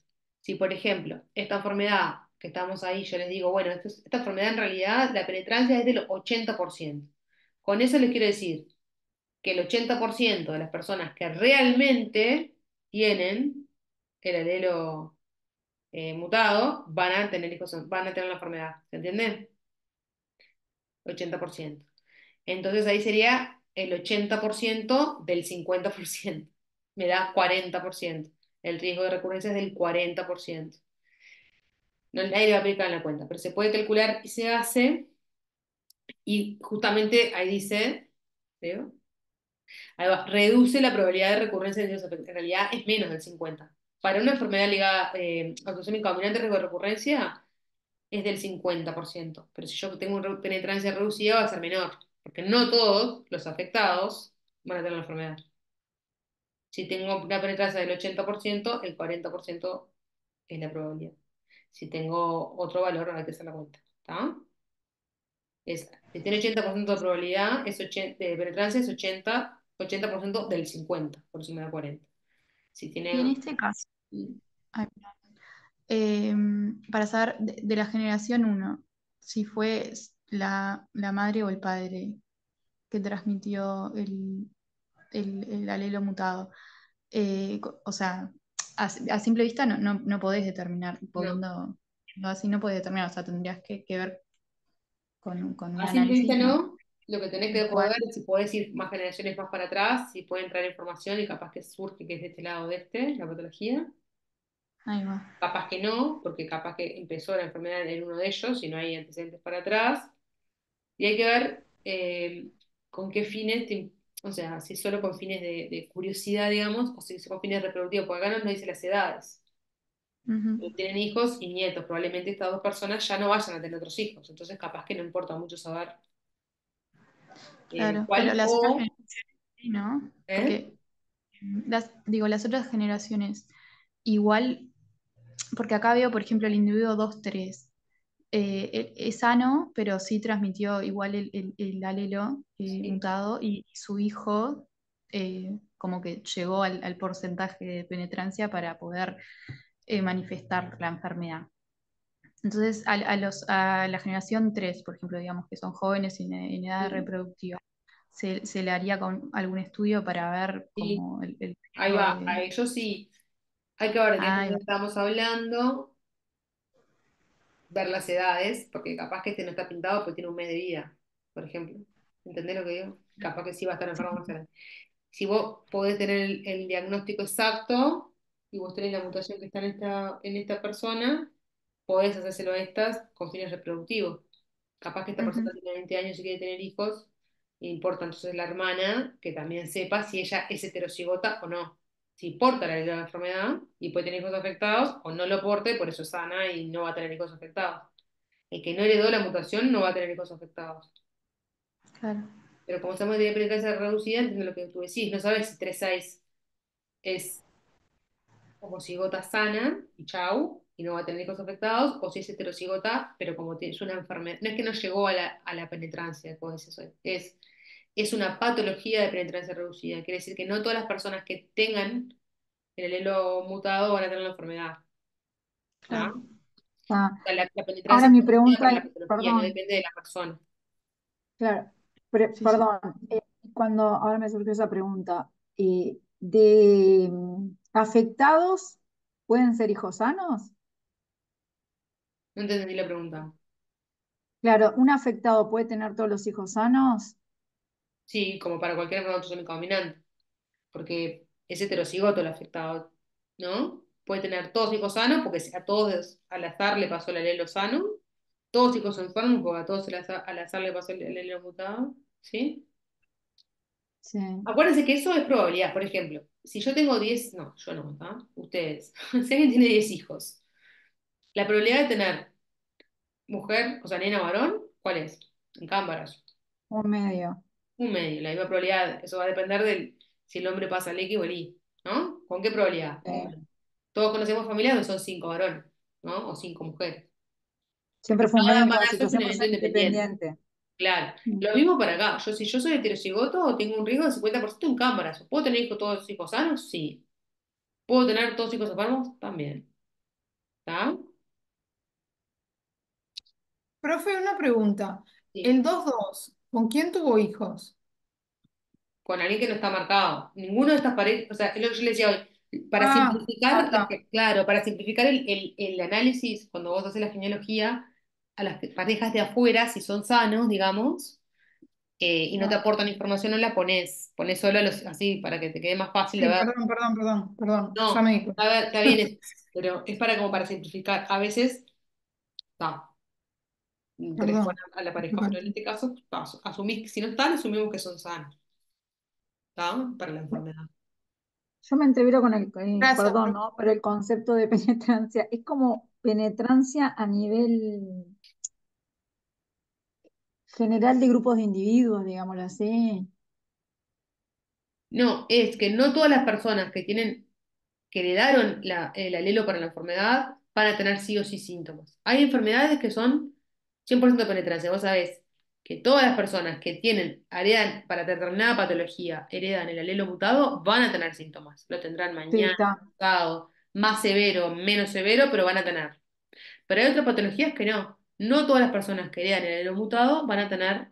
si por ejemplo, esta enfermedad que estamos ahí, yo les digo, bueno, esta enfermedad en realidad la penetrancia es del 80%. Con eso les quiero decir que el 80% de las personas que realmente tienen el alelo mutado van a tener hijos, van a tener la enfermedad. ¿Se entiende? 80%. Entonces ahí sería el 80% del 50%. Me da 40%. El riesgo de recurrencia es del 40%. No, nadie le va a aplicar en la cuenta, pero se puede calcular y se hace. Y justamente ahí dice, ¿veo? Ahí va, reduce la probabilidad de recurrencia de diabetes. En realidad es menos del 50. Para una enfermedad ligada autosómica dominante, el riesgo de recurrencia es del 50%. Pero si yo tengo una penetrancia reducida, va a ser menor. Porque no todos los afectados van a tener la enfermedad. Si tengo una penetrancia del 80%, el 40% es la probabilidad. Si tengo otro valor, hay que hacer la cuenta. ¿Está? Si tiene 80% de probabilidad, de penetrancia es 80% del 50, por encima de 40. Si Y en tiene... este caso, ay, eh, para saber de la generación uno si fue la madre o el padre que transmitió el alelo mutado, o sea, a simple vista no podés determinar, No, viendo así no podés determinar, o sea, tendrías que ver con un a simple vista análisis, ¿no? no. Lo que tenés que poder ¿Cuál? ver es si podés ir más generaciones más para atrás, si puede entrar información y capaz que surge que es de este lado de la patología. Ahí va. Capaz que no, porque capaz que empezó la enfermedad en uno de ellos y no hay antecedentes para atrás. Y hay que ver con qué fines, o sea, si solo con fines de curiosidad, digamos, o si es con fines reproductivos, porque acá no nos dice las edades. Ujú. Pero tienen hijos y nietos, probablemente estas dos personas ya no vayan a tener otros hijos, entonces capaz que no importa mucho saber Claro, pero cuál las otras o... generaciones sí, ¿no? ¿eh? Porque las otras generaciones igual, porque acá veo, por ejemplo, el individuo 2-3 es sano, pero sí transmitió igual el alelo Sí. mutado y su hijo como que llegó al porcentaje de penetrancia para poder manifestar la enfermedad. Entonces, a la generación 3 por ejemplo, digamos que son jóvenes en edad Mm, reproductiva, se le haría con algún estudio para ver sí, como el ahí riesgo va, a de... ellos sí. Hay que ver de qué Ah, ahí enfermedad va. estamos hablando, ver las edades, porque capaz que este no está pintado porque tiene un mes de vida, por ejemplo. ¿Entendés lo que digo? Capaz que sí va a estar Sí, enfermo sí, más sí. grande. Si vos podés tener el diagnóstico exacto y vos tenés la mutación que está en esta persona, podés hacérselo a estas con fines reproductivos. Capaz que esta Ujú, persona tiene 20 años y quiere tener hijos, e importa entonces la hermana que también sepa si ella es heterocigota o no. Si porta la enfermedad y puede tener hijos afectados, o no lo porte, por eso es sana y no va a tener hijos afectados. El que no heredó la mutación no va a tener hijos afectados. claro, Pero como estamos de penetrancia reducida, entiendo lo que tú decís. No sabes si 3-6 es homocigota sana y chau, y no va a tener hijos afectados, o si es heterocigota, pero como es una enfermedad, no es que no llegó a la penetrancia, como dices hoy, es una patología de penetrancia reducida. Quiere decir que no todas las personas que tengan el alelo mutado van a tener la enfermedad. ¿Ah? claro. O Ah, sea, la penetrancia ahora mi es reducida pregunta para la es, patología, no perdón, depende de la persona. claro, Sí, sí. perdón, cuando ahora me surgió esa pregunta, de afectados ¿Pueden ser hijos sanos? No entendí la pregunta. Claro, ¿un afectado puede tener todos los hijos sanos? Sí, como para cualquier enfermedad autosómica dominante, porque es heterocigoto el afectado, ¿no? Puede tener todos hijos sanos, porque si a todos al azar le pasó el alelo sano, todos hijos enfermos, porque a todos al azar le pasó el alelo mutado, ¿sí? Sí. Acuérdense que eso es probabilidad. Por ejemplo, si yo tengo 10, no, yo no, ¿tá? Ustedes. Si alguien tiene 10 hijos, la probabilidad de tener mujer, o sea, nena varón, ¿cuál es? En cámaras. Un medio. Un medio, la misma probabilidad. Eso va a depender del si el hombre pasa el X o el Y, ¿no? ¿Con qué probabilidad? Sí. Todos conocemos familias donde son 5 varones, ¿no? O 5 mujeres. Siempre Porque fue un cada medio en cada embarazo es un situación por evento ser independiente. independiente. Claro. Mm. Lo mismo para acá. Si yo soy heterocigoto, tengo un riesgo de 50% en cámaras. ¿Puedo tener hijos todos hijos sanos? Sí. ¿Puedo tener todos hijos enfermos? También. ¿Está? Profe, una pregunta. Sí. El 2-2, ¿con quién tuvo hijos? Con alguien que no está marcado. Ninguno de estas parejas, o sea, es lo que yo le decía hoy, para Ah, simplificar, está. claro, para simplificar el análisis, cuando vos haces la genealogía, a las parejas de afuera, si son sanos, digamos, y no te No. aportan información, no la pones solo así para que te quede más fácil de Sí, ver. perdón, ya No, me di cuenta. está bien eso, pero es para como para simplificar. A veces, está, tenés que poner Perdón. a la pareja, pero Disculpa. en este caso, asumís, si no están, asumimos que son sanos, ¿está? Para la enfermedad. Yo me entrevero Gracias, perdón, profe. ¿no? Pero el concepto de penetrancia es como penetrancia a nivel general de grupos de individuos, digámoslo así. No, es que no todas las personas que heredaron el alelo para la enfermedad van a tener sí o sí síntomas. Hay enfermedades que son 100% penetrancia. Vos sabés que todas las personas que heredan para determinada patología, heredan el alelo mutado, van a tener síntomas. Lo tendrán Sí, mañana, está. pasado, más severo, menos severo, pero van a tener. Pero hay otras patologías que no. No todas las personas que heredan el alelo mutado van a tener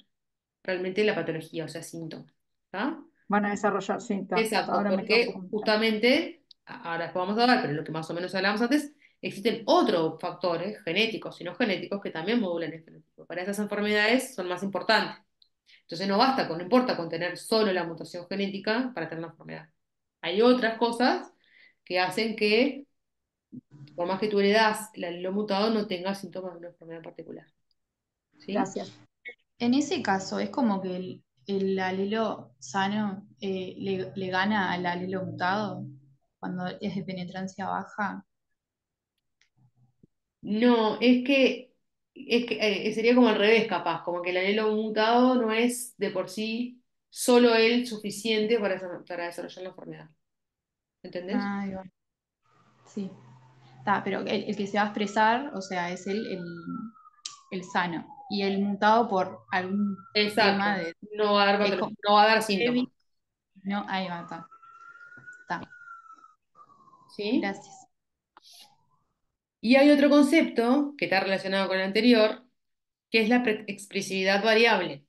realmente la patología, o sea, síntomas. ¿Está? Van a desarrollar, sí, está. Exacto, Ahora me quedo un porque poco claro. justamente, ahora después vamos a ver, pero lo que más o menos hablamos antes, existen otros factores genéticos y no genéticos que también modulan el fenotipo. Para esas enfermedades son más importantes. Entonces no importa con tener solo la mutación genética para tener la enfermedad. Hay otras cosas que hacen que, por más que tú heredas el alelo mutado, no tengas síntomas de una enfermedad particular. ¿Sí? Gracias. En ese caso, es como que el alelo sano le gana al alelo mutado cuando es de penetrancia baja. No, es que sería como al revés, capaz, como que el alelo mutado no es de por sí solo él suficiente para desarrollar la enfermedad. ¿Entendés? Ah, ahí va. Sí. Está, pero el que se va a expresar, o sea, es el sano. Y el mutado por algún tema Exacto. de No va a dar es como no va a dar síntomas. débil. No, ahí va, está. Está. ¿Sí? Gracias. Y hay otro concepto que está relacionado con el anterior, que es la expresividad variable.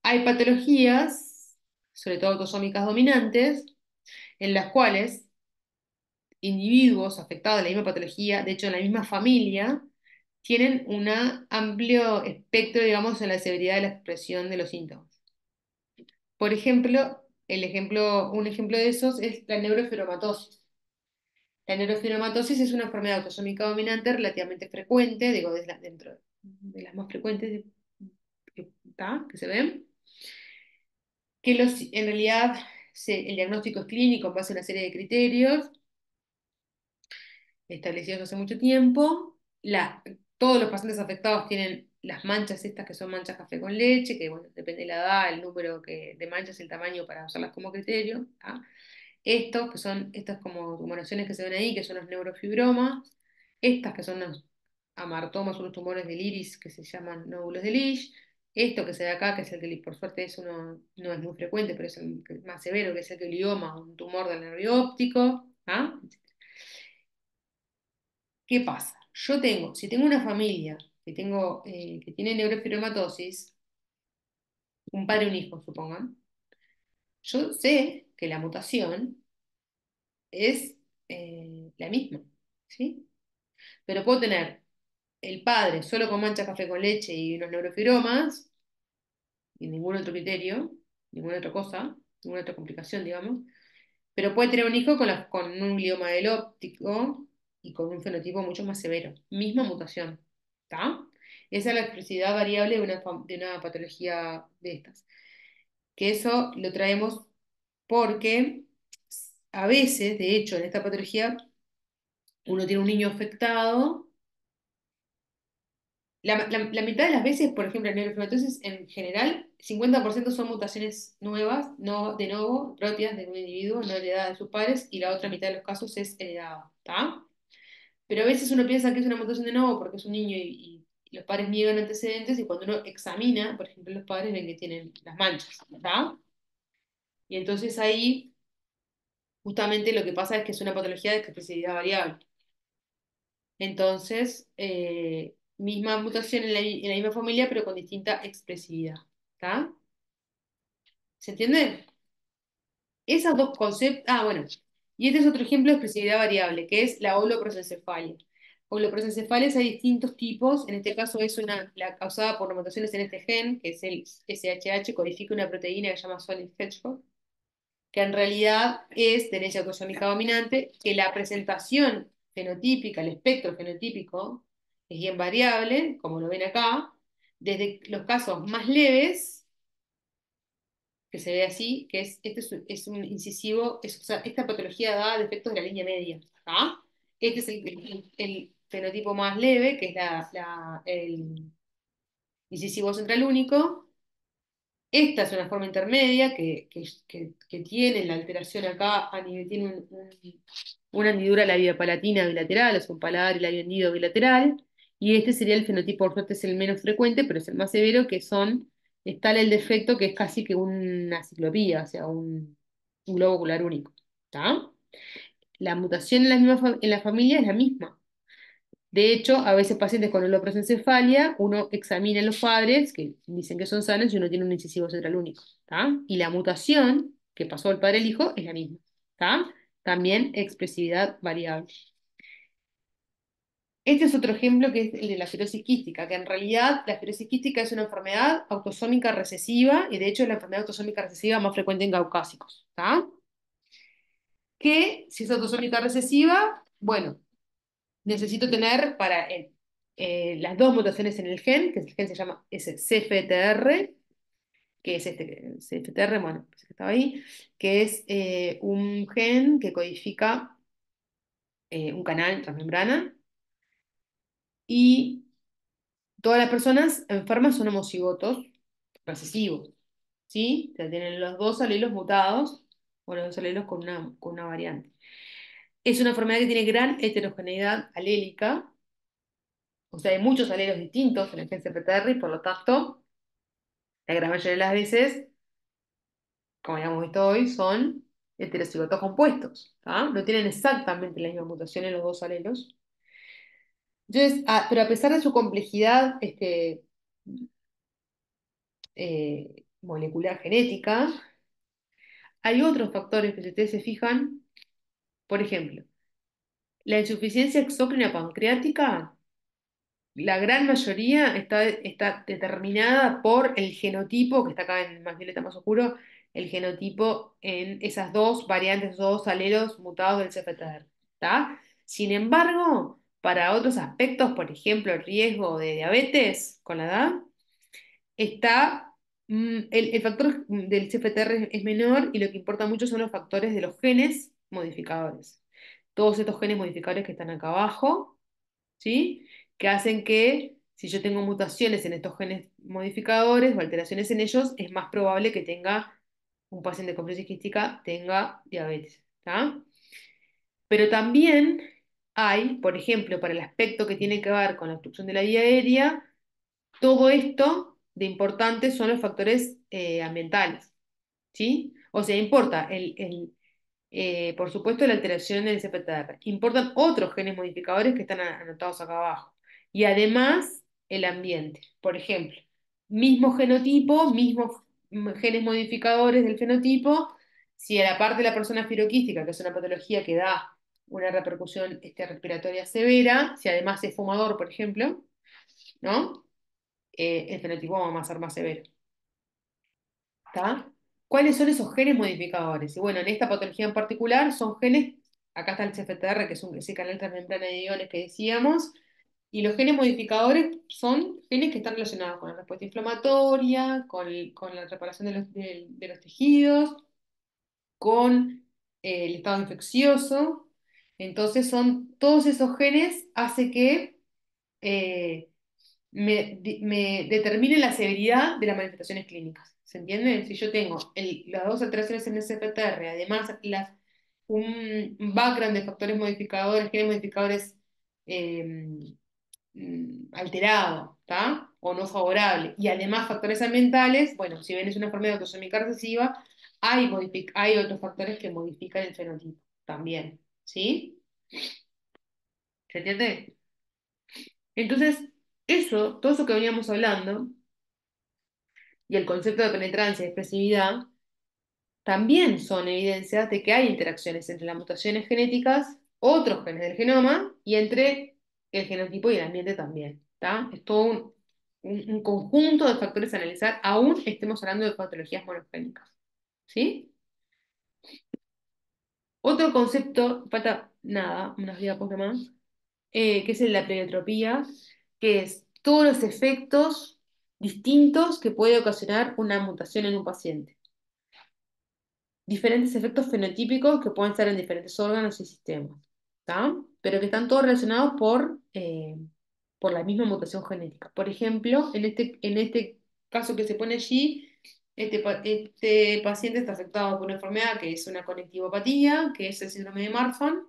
Hay patologías, sobre todo autosómicas dominantes, en las cuales individuos afectados de la misma patología, de hecho en la misma familia, tienen un amplio espectro, digamos, en la severidad de la expresión de los síntomas. Por ejemplo, un ejemplo de esos es la neurofibromatosis. La neurofibromatosis es una enfermedad autosómica dominante relativamente frecuente, digo, dentro de las más frecuentes que se ven, en realidad el diagnóstico es clínico en base a una serie de criterios establecidos hace mucho tiempo. Todos los pacientes afectados tienen las manchas estas que son manchas café con leche, que bueno, depende de la edad, el número de manchas y el tamaño para usarlas como criterio. ¿Ah? Estos, que son estas como tumoraciones que se ven ahí, que son los neurofibromas, estas que son los amartomas, unos tumores del iris que se llaman nódulos de Lisch, esto que se ve acá, que es el que por suerte no es muy frecuente, pero es el más severo, que es el glioma, un tumor del nervio óptico. ¿Ah? ¿Qué pasa? Si tengo una familia que tiene neurofibromatosis, un padre y un hijo, supongan, yo sé que la mutación es la misma, ¿sí? Pero puedo tener el padre solo con mancha café con leche y unos neurofibromas, y ningún otro criterio, ninguna otra cosa, ninguna otra complicación, digamos. Pero puede tener un hijo con un glioma del óptico y con un fenotipo mucho más severo. Misma mutación. ¿Está? Esa es la expresividad variable de una patología de estas. Que eso lo traemos porque a veces, de hecho, en esta patología, uno tiene un niño afectado. La mitad de las veces, por ejemplo, en neurofibromatosis, en general, 50% son mutaciones nuevas, no de nuevo, propias de un individuo, no heredadas de sus padres, y la otra mitad de los casos es heredada, ¿está? Pero a veces uno piensa que es una mutación de nuevo porque es un niño y los padres niegan antecedentes, y cuando uno examina, por ejemplo, los padres ven que tienen las manchas, ¿está? Y entonces ahí, justamente lo que pasa es que es una patología de expresividad variable. Entonces, misma mutación en la misma familia, pero con distinta expresividad. ¿Está? ¿Se entiende? Esos dos conceptos. Ah, bueno. Y este es otro ejemplo de expresividad variable, que es la holoprosencefalia. Holoprosencefalia hay distintos tipos. En este caso es la causada por mutaciones en este gen, que es el SHH, codifica una proteína que se llama Solid-Hedgehog, que en realidad es de herencia autosómica dominante, que la presentación fenotípica, el espectro fenotípico, es bien variable, como lo ven acá, desde los casos más leves, que se ve así, que es un incisivo, o sea, esta patología da defectos de la línea media. ¿Ah? Este es el fenotipo más leve, que es el incisivo central único. Esta es una forma intermedia que tiene la alteración acá a nivel, tiene una hendidura labiopalatina bilateral, es un paladar y labio hendido bilateral, y este sería el fenotipo, por suerte es el menos frecuente, pero es el más severo, que está el defecto que es casi que una ciclopía, o sea, un globo ocular único. ¿Está? La mutación en la familia es la misma. De hecho, a veces pacientes con holoprosencefalia, uno examina a los padres, que dicen que son sanos, y uno tiene un incisivo central único. ¿Tá? Y la mutación que pasó del padre al hijo es la misma. ¿Tá? También expresividad variable. Este es otro ejemplo que es el de la fibrosis quística, que en realidad la fibrosis quística es una enfermedad autosómica recesiva, y de hecho es la enfermedad autosómica recesiva más frecuente en caucásicos. ¿Tá? Que si es autosómica recesiva, bueno, necesito tener para las dos mutaciones en el gen, que el gen se llama CFTR, que es este CFTR, bueno, pues que estaba ahí, que es un gen que codifica un canal transmembrana, y todas las personas enfermas son homocigotos recesivos, ¿sí? O sea, tienen los dos alelos mutados, o los dos alelos con una variante. Es una enfermedad que tiene gran heterogeneidad alélica. O sea, hay muchos alelos distintos en el gen CPTR, y por lo tanto, la gran mayoría de las veces, como ya hemos visto hoy, son heterocigotos compuestos. ¿Tá? No tienen exactamente la misma mutación en los dos alelos. Entonces, pero a pesar de su complejidad molecular genética, hay otros factores que, si ustedes se fijan, por ejemplo, la insuficiencia exócrina pancreática, la gran mayoría está determinada por el genotipo, que está acá en más violeta, más oscuro, el genotipo en esas dos variantes, esos dos alelos mutados del CFTR. ¿Tá? Sin embargo, para otros aspectos, por ejemplo, el riesgo de diabetes con la edad, el factor del CFTR es menor, y lo que importa mucho son los factores de los genes modificadores. Todos estos genes modificadores que están acá abajo, ¿sí? Que hacen que, si yo tengo mutaciones en estos genes modificadores o alteraciones en ellos, es más probable que un paciente con fibrosis quística tenga diabetes. ¿Tá? Pero también hay, por ejemplo, para el aspecto que tiene que ver con la obstrucción de la vía aérea, todo esto de importante son los factores ambientales. ¿Sí? O sea, importa por supuesto, la alteración del CPTR. Importan otros genes modificadores que están anotados acá abajo. Y además, el ambiente. Por ejemplo, mismo genotipo, mismos genes modificadores del fenotipo. Si a la parte de la persona firoquística, que es una patología que da una repercusión respiratoria severa, si además es fumador, por ejemplo, ¿no? El fenotipo va a ser más severo. ¿Está? ¿Cuáles son esos genes modificadores? Y bueno, en esta patología en particular son genes, acá está el CFTR, que es ese canal transmembrana de iones que decíamos, y los genes modificadores son genes que están relacionados con la respuesta inflamatoria, con la reparación de los tejidos, con el estado infeccioso. Entonces son todos esos genes hace que eh, me determine la severidad de las manifestaciones clínicas. ¿Se entiende? Si yo tengo las dos alteraciones en el CPTR, además un background de factores modificadores, genes modificadores eh, alterado, ¿está? O no favorable, y además factores ambientales, bueno, si bien es una enfermedad autosómica recesiva, hay otros factores que modifican el fenotipo también, ¿sí? ¿Se entiende? Entonces, todo eso que veníamos hablando, y el concepto de penetrancia y expresividad, también son evidencias de que hay interacciones entre las mutaciones genéticas, otros genes del genoma, y entre el genotipo y el ambiente también. ¿Está? Es todo un conjunto de factores a analizar, aún estemos hablando de patologías monogénicas. ¿Sí? Otro concepto, falta nada, unas diapos más, que es el de la pleiotropía, que es todos los efectos distintos que puede ocasionar una mutación en un paciente. Diferentes efectos fenotípicos que pueden estar en diferentes órganos y sistemas, ¿tá? Pero que están todos relacionados por la misma mutación genética. Por ejemplo, en este caso que se pone allí, este paciente está afectado por una enfermedad que es una conectivopatía, que es el síndrome de Marfan,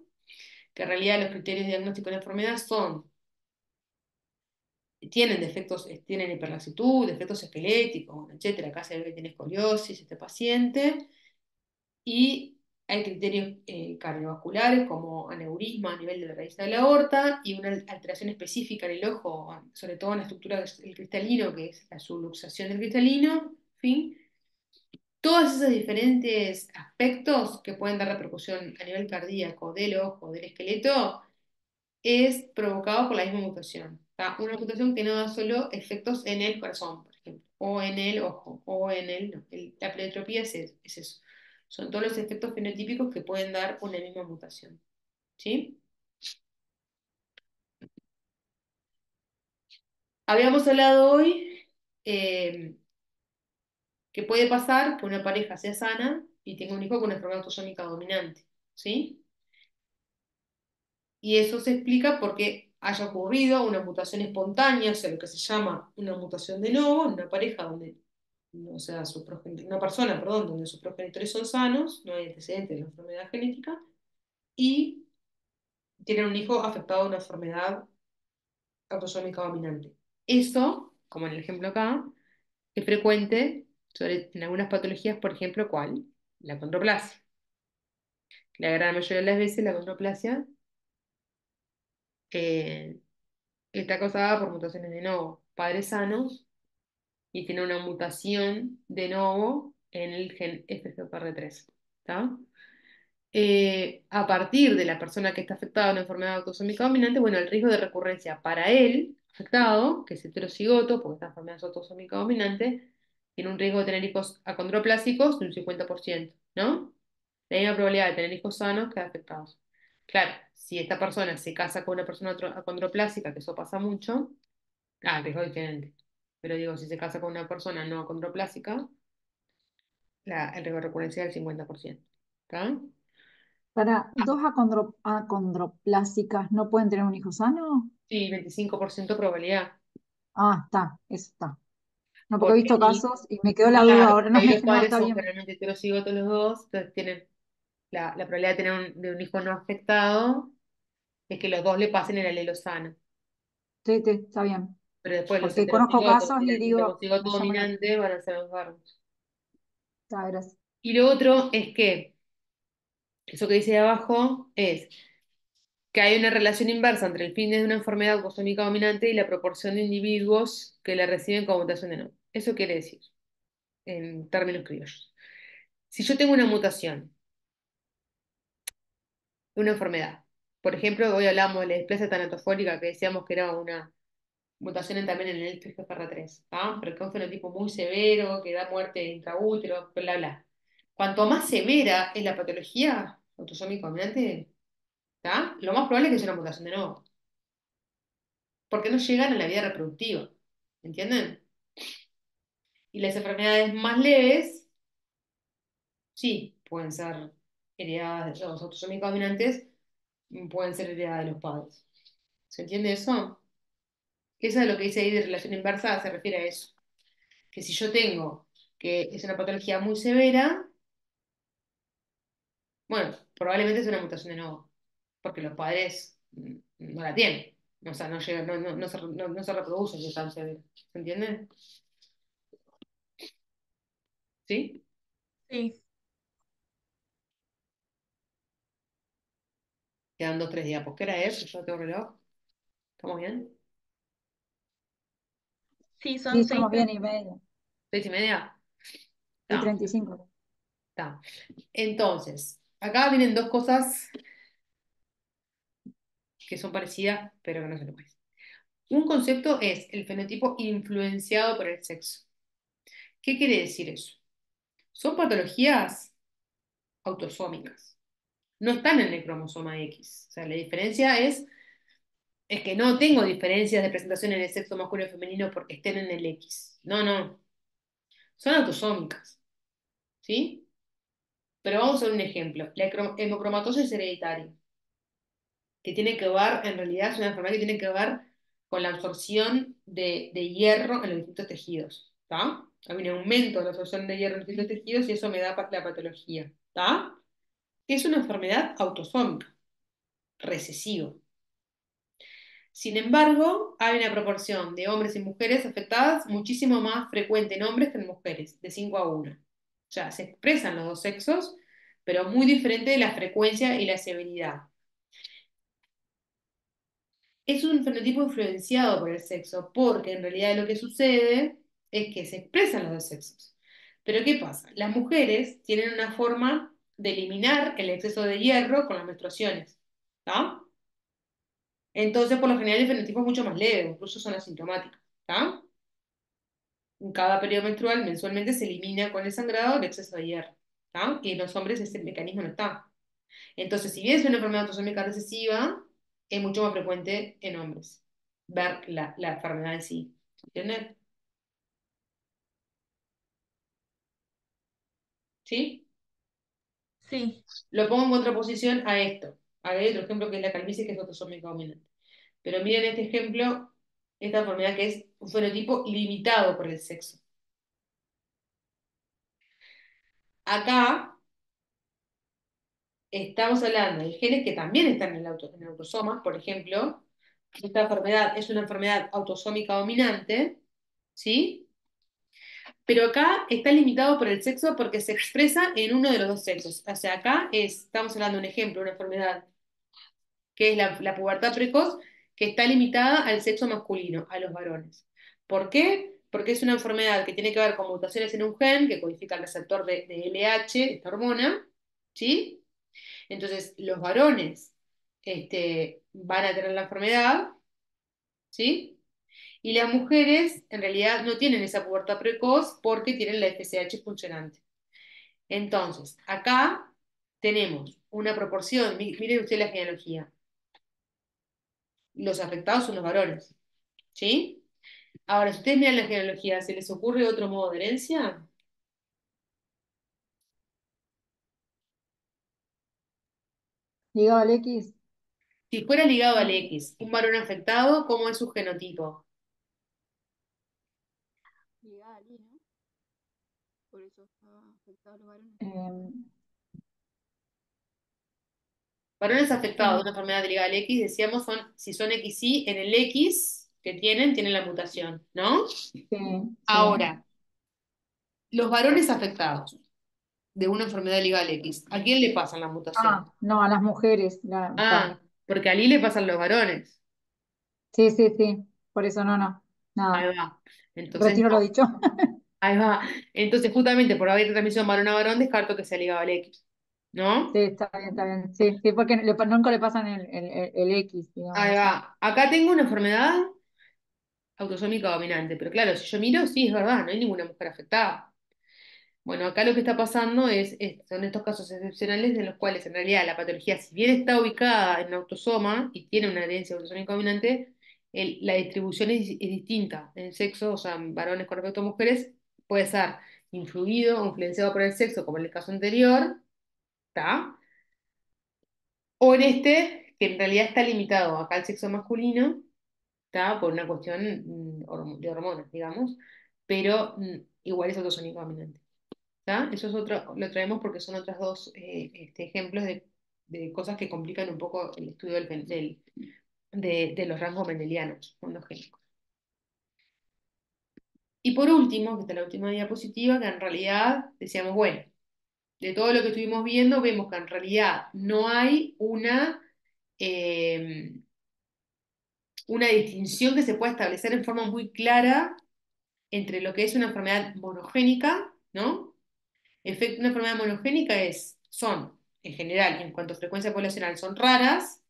que en realidad los criterios de diagnóstico de la enfermedad tienen defectos, tienen hiperlaxitud, defectos esqueléticos, etcétera. Acá se ve que tiene escoliosis este paciente. Y hay criterios cardiovasculares como aneurisma a nivel de la raíz de la aorta y una alteración específica en el ojo, sobre todo en la estructura del cristalino, que es la subluxación del cristalino, en fin. Todos esos diferentes aspectos que pueden dar repercusión a nivel cardíaco del ojo, del esqueleto, es provocado por la misma mutación. ¿Tá? Una mutación que no da solo efectos en el corazón, por ejemplo, o en el ojo, o en la pleiotropía es eso. Son todos los efectos fenotípicos que pueden dar una misma mutación. ¿Sí? Habíamos hablado hoy eh, que puede pasar que una pareja sea sana y tenga un hijo con una enfermedad autosómica dominante. ¿Sí? Y eso se explica porque haya ocurrido una mutación espontánea, o sea, lo que se llama una mutación de novo, en una pareja donde, o sea, una persona, perdón, donde sus progenitores son sanos, no hay antecedentes de la enfermedad genética, y tienen un hijo afectado de una enfermedad autosómica dominante. Eso, como en el ejemplo acá, es frecuente en algunas patologías, por ejemplo, ¿cuál? La condroplasia. La gran mayoría de las veces la condroplasia eh, está causada por mutaciones de novo. Padres sanos y tiene una mutación de novo en el gen FGFR3. ¿Está? A partir de la persona que está afectada de una enfermedad autosómica dominante, bueno, el riesgo de recurrencia para él afectado, que es heterocigoto, porque esta enfermedad es autosómica dominante, tiene un riesgo de tener hijos acondroplásicos de un 50%, ¿no? La misma probabilidad de tener hijos sanos que afectados. Claro, si esta persona se casa con una persona acondroplásica, que eso pasa mucho, el riesgo es diferente. Pero digo, si se casa con una persona no acondroplásica, el riesgo de recurrencia es del 50%. ¿Está? Para dos acondroplásicas, ¿no pueden tener un hijo sano? Sí, 25% probabilidad. Ah, está, eso está. No, porque he Porque visto ahí, casos y me quedó la duda, claro, ahora no ahí me, los no, padres está son bien. generalmente heterocigotos los dos, entonces tienen la probabilidad de tener de un hijo no afectado es que los dos le pasen el alelo sano. Sí, sí, está bien. Pero después los Porque conozco heterocigotos casos y y el digo, homocigoto me llama la dominante van a ser enfermos. gracias. Y lo otro es que, eso que dice de abajo es que hay una relación inversa entre el fin de una enfermedad autosómica dominante y la proporción de individuos que la reciben como mutación de novo. Eso quiere decir, en términos criollos, si yo tengo una mutación, una enfermedad, Por ejemplo, hoy hablamos de la displasia tanatofórica, que decíamos que era una mutación también en el FGFR3, ¿tá? Pero que es un fenotipo muy severo, que da muerte intraútero, bla, bla. Cuanto más severa es la patología autosómica dominante, ¿tá? Lo más probable es que sea una mutación de nuevo, porque no llegan a la vida reproductiva, ¿entienden? Y las enfermedades más leves, sí, pueden ser heredadas, los autosómicos dominantes pueden ser heredadas de los padres. ¿Se entiende eso? Eso es lo que dice ahí de relación inversa, se refiere a eso. Que si yo tengo que es una patología muy severa, bueno, probablemente es una mutación de nuevo, porque los padres no la tienen. O sea, no, llega, no se reproduce si es tan severa. ¿Se entiende? ¿Sí? Sí, Quedan 2, 3 días. ¿Pues qué hora es? Yo tengo reloj. ¿Estamos bien? sí, Sí, son estamos bien y medio. 6:30. Y Está, 35. está. Entonces, acá vienen dos cosas que son parecidas, pero que no son iguales. Un concepto es el fenotipo influenciado por el sexo. ¿Qué quiere decir eso? Son patologías autosómicas. No están en el cromosoma X. O sea, la diferencia es que no tengo diferencias de presentación en el sexo masculino y femenino porque estén en el X. No, no. Son autosómicas. ¿Sí? Pero vamos a ver un ejemplo. La hemocromatosis hereditaria, que tiene que ver, en realidad es una enfermedad que tiene que ver con la absorción de hierro en los distintos tejidos. ¿Está? Hay un aumento de la absorción de hierro en los distintos tejidos y eso me da la patología. ¿Está? Es una enfermedad autosómica, recesiva. Sin embargo, hay una proporción de hombres y mujeres afectadas muchísimo más frecuente en hombres que en mujeres, de 5-1. O sea, se expresan los dos sexos, pero muy diferente de la frecuencia y la severidad. Es un fenotipo influenciado por el sexo, porque en realidad lo que sucede es que se expresan los dos sexos. Pero ¿qué pasa? Las mujeres tienen una forma de eliminar el exceso de hierro con las menstruaciones. ¿Está? Entonces, por lo general, el fenotipo es mucho más leve, incluso son asintomáticos. ¿Está? En cada periodo menstrual, mensualmente, se elimina con el sangrado el exceso de hierro. ¿Está? Y en los hombres ese mecanismo no está. Entonces, si bien es una enfermedad autosómica recesiva, es mucho más frecuente en hombres ver la enfermedad en sí. ¿Entiendes? ¿Sí? sí, Lo pongo en contraposición a esto. Hay otro ejemplo que es la calvicie, que es autosómica dominante. Pero miren este ejemplo, esta enfermedad que es un fenotipo limitado por el sexo. Acá estamos hablando de genes que también están en el autosoma, por ejemplo. Esta enfermedad es una enfermedad autosómica dominante, ¿sí? Pero acá está limitado por el sexo porque se expresa en uno de los dos sexos. O sea, acá estamos hablando de un ejemplo, una enfermedad que es la pubertad precoz, que está limitada al sexo masculino, a los varones. ¿Por qué? Porque es una enfermedad que tiene que ver con mutaciones en un gen que codifica el receptor de LH, esta hormona, ¿sí? Entonces, los varones van a tener la enfermedad, ¿sí? Y las mujeres en realidad no tienen esa pubertad precoz porque tienen la FSH funcionante. Entonces, acá tenemos una proporción, miren ustedes la genealogía, los afectados son los varones, ¿sí? Ahora, si ustedes miran la genealogía, ¿se les ocurre otro modo de herencia? Ligado al X. Si fuera ligado al X, un varón afectado, ¿cómo es su genotipo? Ligada al I, ¿no? Por eso está afectado a los varones. Varones afectados de En- una enfermedad ligada al X, decíamos, si son XY, en el X que tienen la mutación, ¿no? sí, sí. Ahora, los varones afectados de una enfermedad ligada al X, ¿a quién le pasan la mutación? Ah, no, a las mujeres. Ah, porque a Lee le pasan los varones. Sí, sí, sí. Por eso no, no. Ahí Nada. va. Entonces, Retiro lo no. dicho. Ahí va. Entonces, justamente por haber transmisión varón a varón, descarto que sea ligado al X. ¿no? Sí, está bien, está bien. Sí, sí, porque nunca le pasan el X, Ahí digamos. va. Acá tengo una enfermedad autosómica dominante, pero claro, si yo miro, sí, es verdad, no hay ninguna mujer afectada. Bueno, acá lo que está pasando son estos casos excepcionales en los cuales en realidad la patología, si bien está ubicada en un autosoma y tiene una herencia autosómica dominante, la distribución es distinta. En el sexo, o sea, en varones con respecto a mujeres, puede ser influido o influenciado por el sexo, como en el caso anterior, ¿está? O en este, que en realidad está limitado acá al sexo masculino, ¿está? Por una cuestión de hormonas, digamos, pero igual es autosómico dominante. ¿Tá? Eso es otro, lo traemos porque son otros dos ejemplos de cosas que complican un poco el estudio de los rangos mendelianos monogénicos. Y por último, que está la última diapositiva, que en realidad decíamos, bueno, de todo lo que estuvimos viendo, vemos que en realidad no hay eh, una distinción que se pueda establecer en forma muy clara entre lo que es una enfermedad monogénica, ¿no? Una enfermedad monogénica son, en general, y en cuanto a frecuencia poblacional, son raras,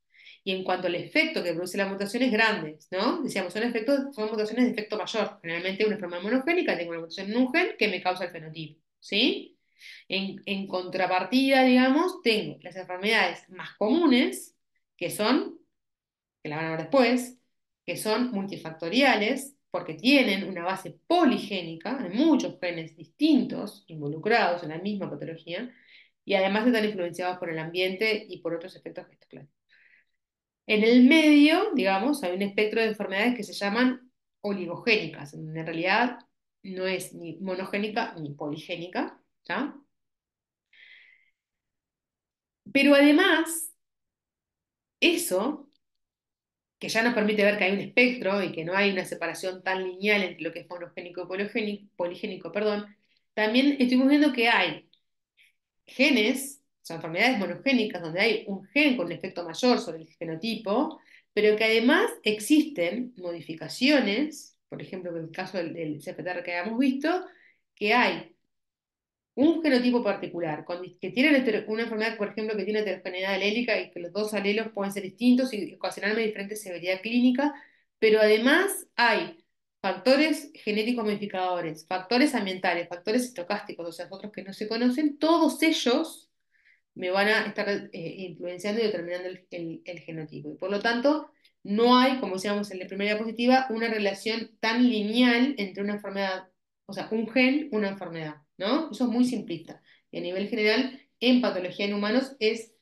y en cuanto al efecto que produce la mutación es grandes, ¿no? Decíamos, son mutaciones de efecto mayor. Generalmente una enfermedad monogénica tengo una mutación en un gen que me causa el fenotipo, ¿sí? En contrapartida, digamos, tengo las enfermedades más comunes, que son que la van a ver después, que son multifactoriales, porque tienen una base poligénica, hay muchos genes distintos involucrados en la misma patología, y además están influenciados por el ambiente y por otros efectos gestionales. En el medio, digamos, hay un espectro de enfermedades que se llaman oligogénicas, en donde en realidad no es ni monogénica ni poligénica, ¿tá? Pero además, eso que ya nos permite ver que hay un espectro y que no hay una separación tan lineal entre lo que es monogénico y poligénico, perdón, también estuvimos viendo que hay genes, o sea, enfermedades monogénicas donde hay un gen con un efecto mayor sobre el fenotipo, pero que además existen modificaciones, por ejemplo, en el caso del CFTR que habíamos visto, que hay un genotipo particular, que tiene una enfermedad, por ejemplo, que tiene heterogeneidad alélica y que los dos alelos pueden ser distintos y ocasionarme diferente severidad clínica, pero además hay factores genéticos modificadores, factores ambientales, factores estocásticos, o sea, otros que no se conocen, todos ellos me van a estar influenciando y determinando el genotipo. Y por lo tanto, no hay, como decíamos en la primera diapositiva, una relación tan lineal entre una enfermedad, o sea, un gen, una enfermedad, ¿no? Eso es muy simplista. Y a nivel general, en patología en humanos es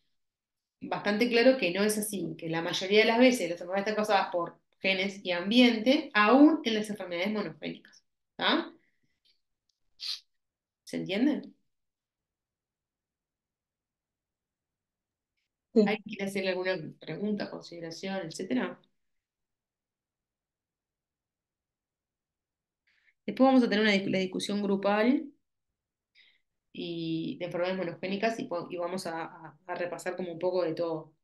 bastante claro que no es así, que la mayoría de las veces las enfermedades están causadas por genes y ambiente, aún en las enfermedades monogénicas. ¿Está? ¿Se entiende? Sí, ¿Alguien quiere hacerle alguna pregunta, consideración, etcétera? Después vamos a tener la discusión grupal y de enfermedades monogénicas y vamos a repasar como un poco de todo.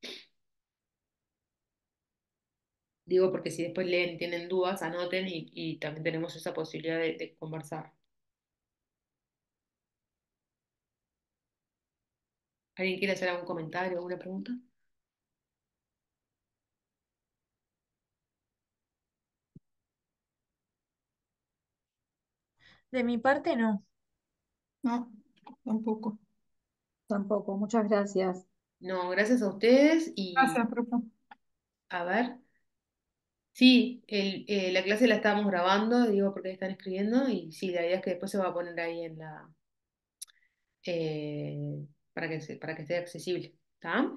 Digo, porque si después leen, tienen dudas, anoten y también tenemos esa posibilidad de conversar. ¿Alguien quiere hacer algún comentario, alguna pregunta? De mi parte, no. No, tampoco. tampoco. Muchas gracias. No, gracias a ustedes y Gracias, profe. a ver. Sí, la clase la estábamos grabando, digo, porque están escribiendo y sí, la idea es que después se va a poner ahí para que esté accesible. ¿Está?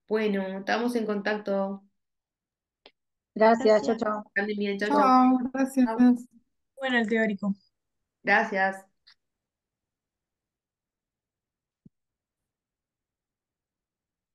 Bueno, estamos en contacto. Gracias, chao, Gracias. chao. Anden bien, chau, chau. Chao, Chau. gracias. Bueno, el teórico. Gracias.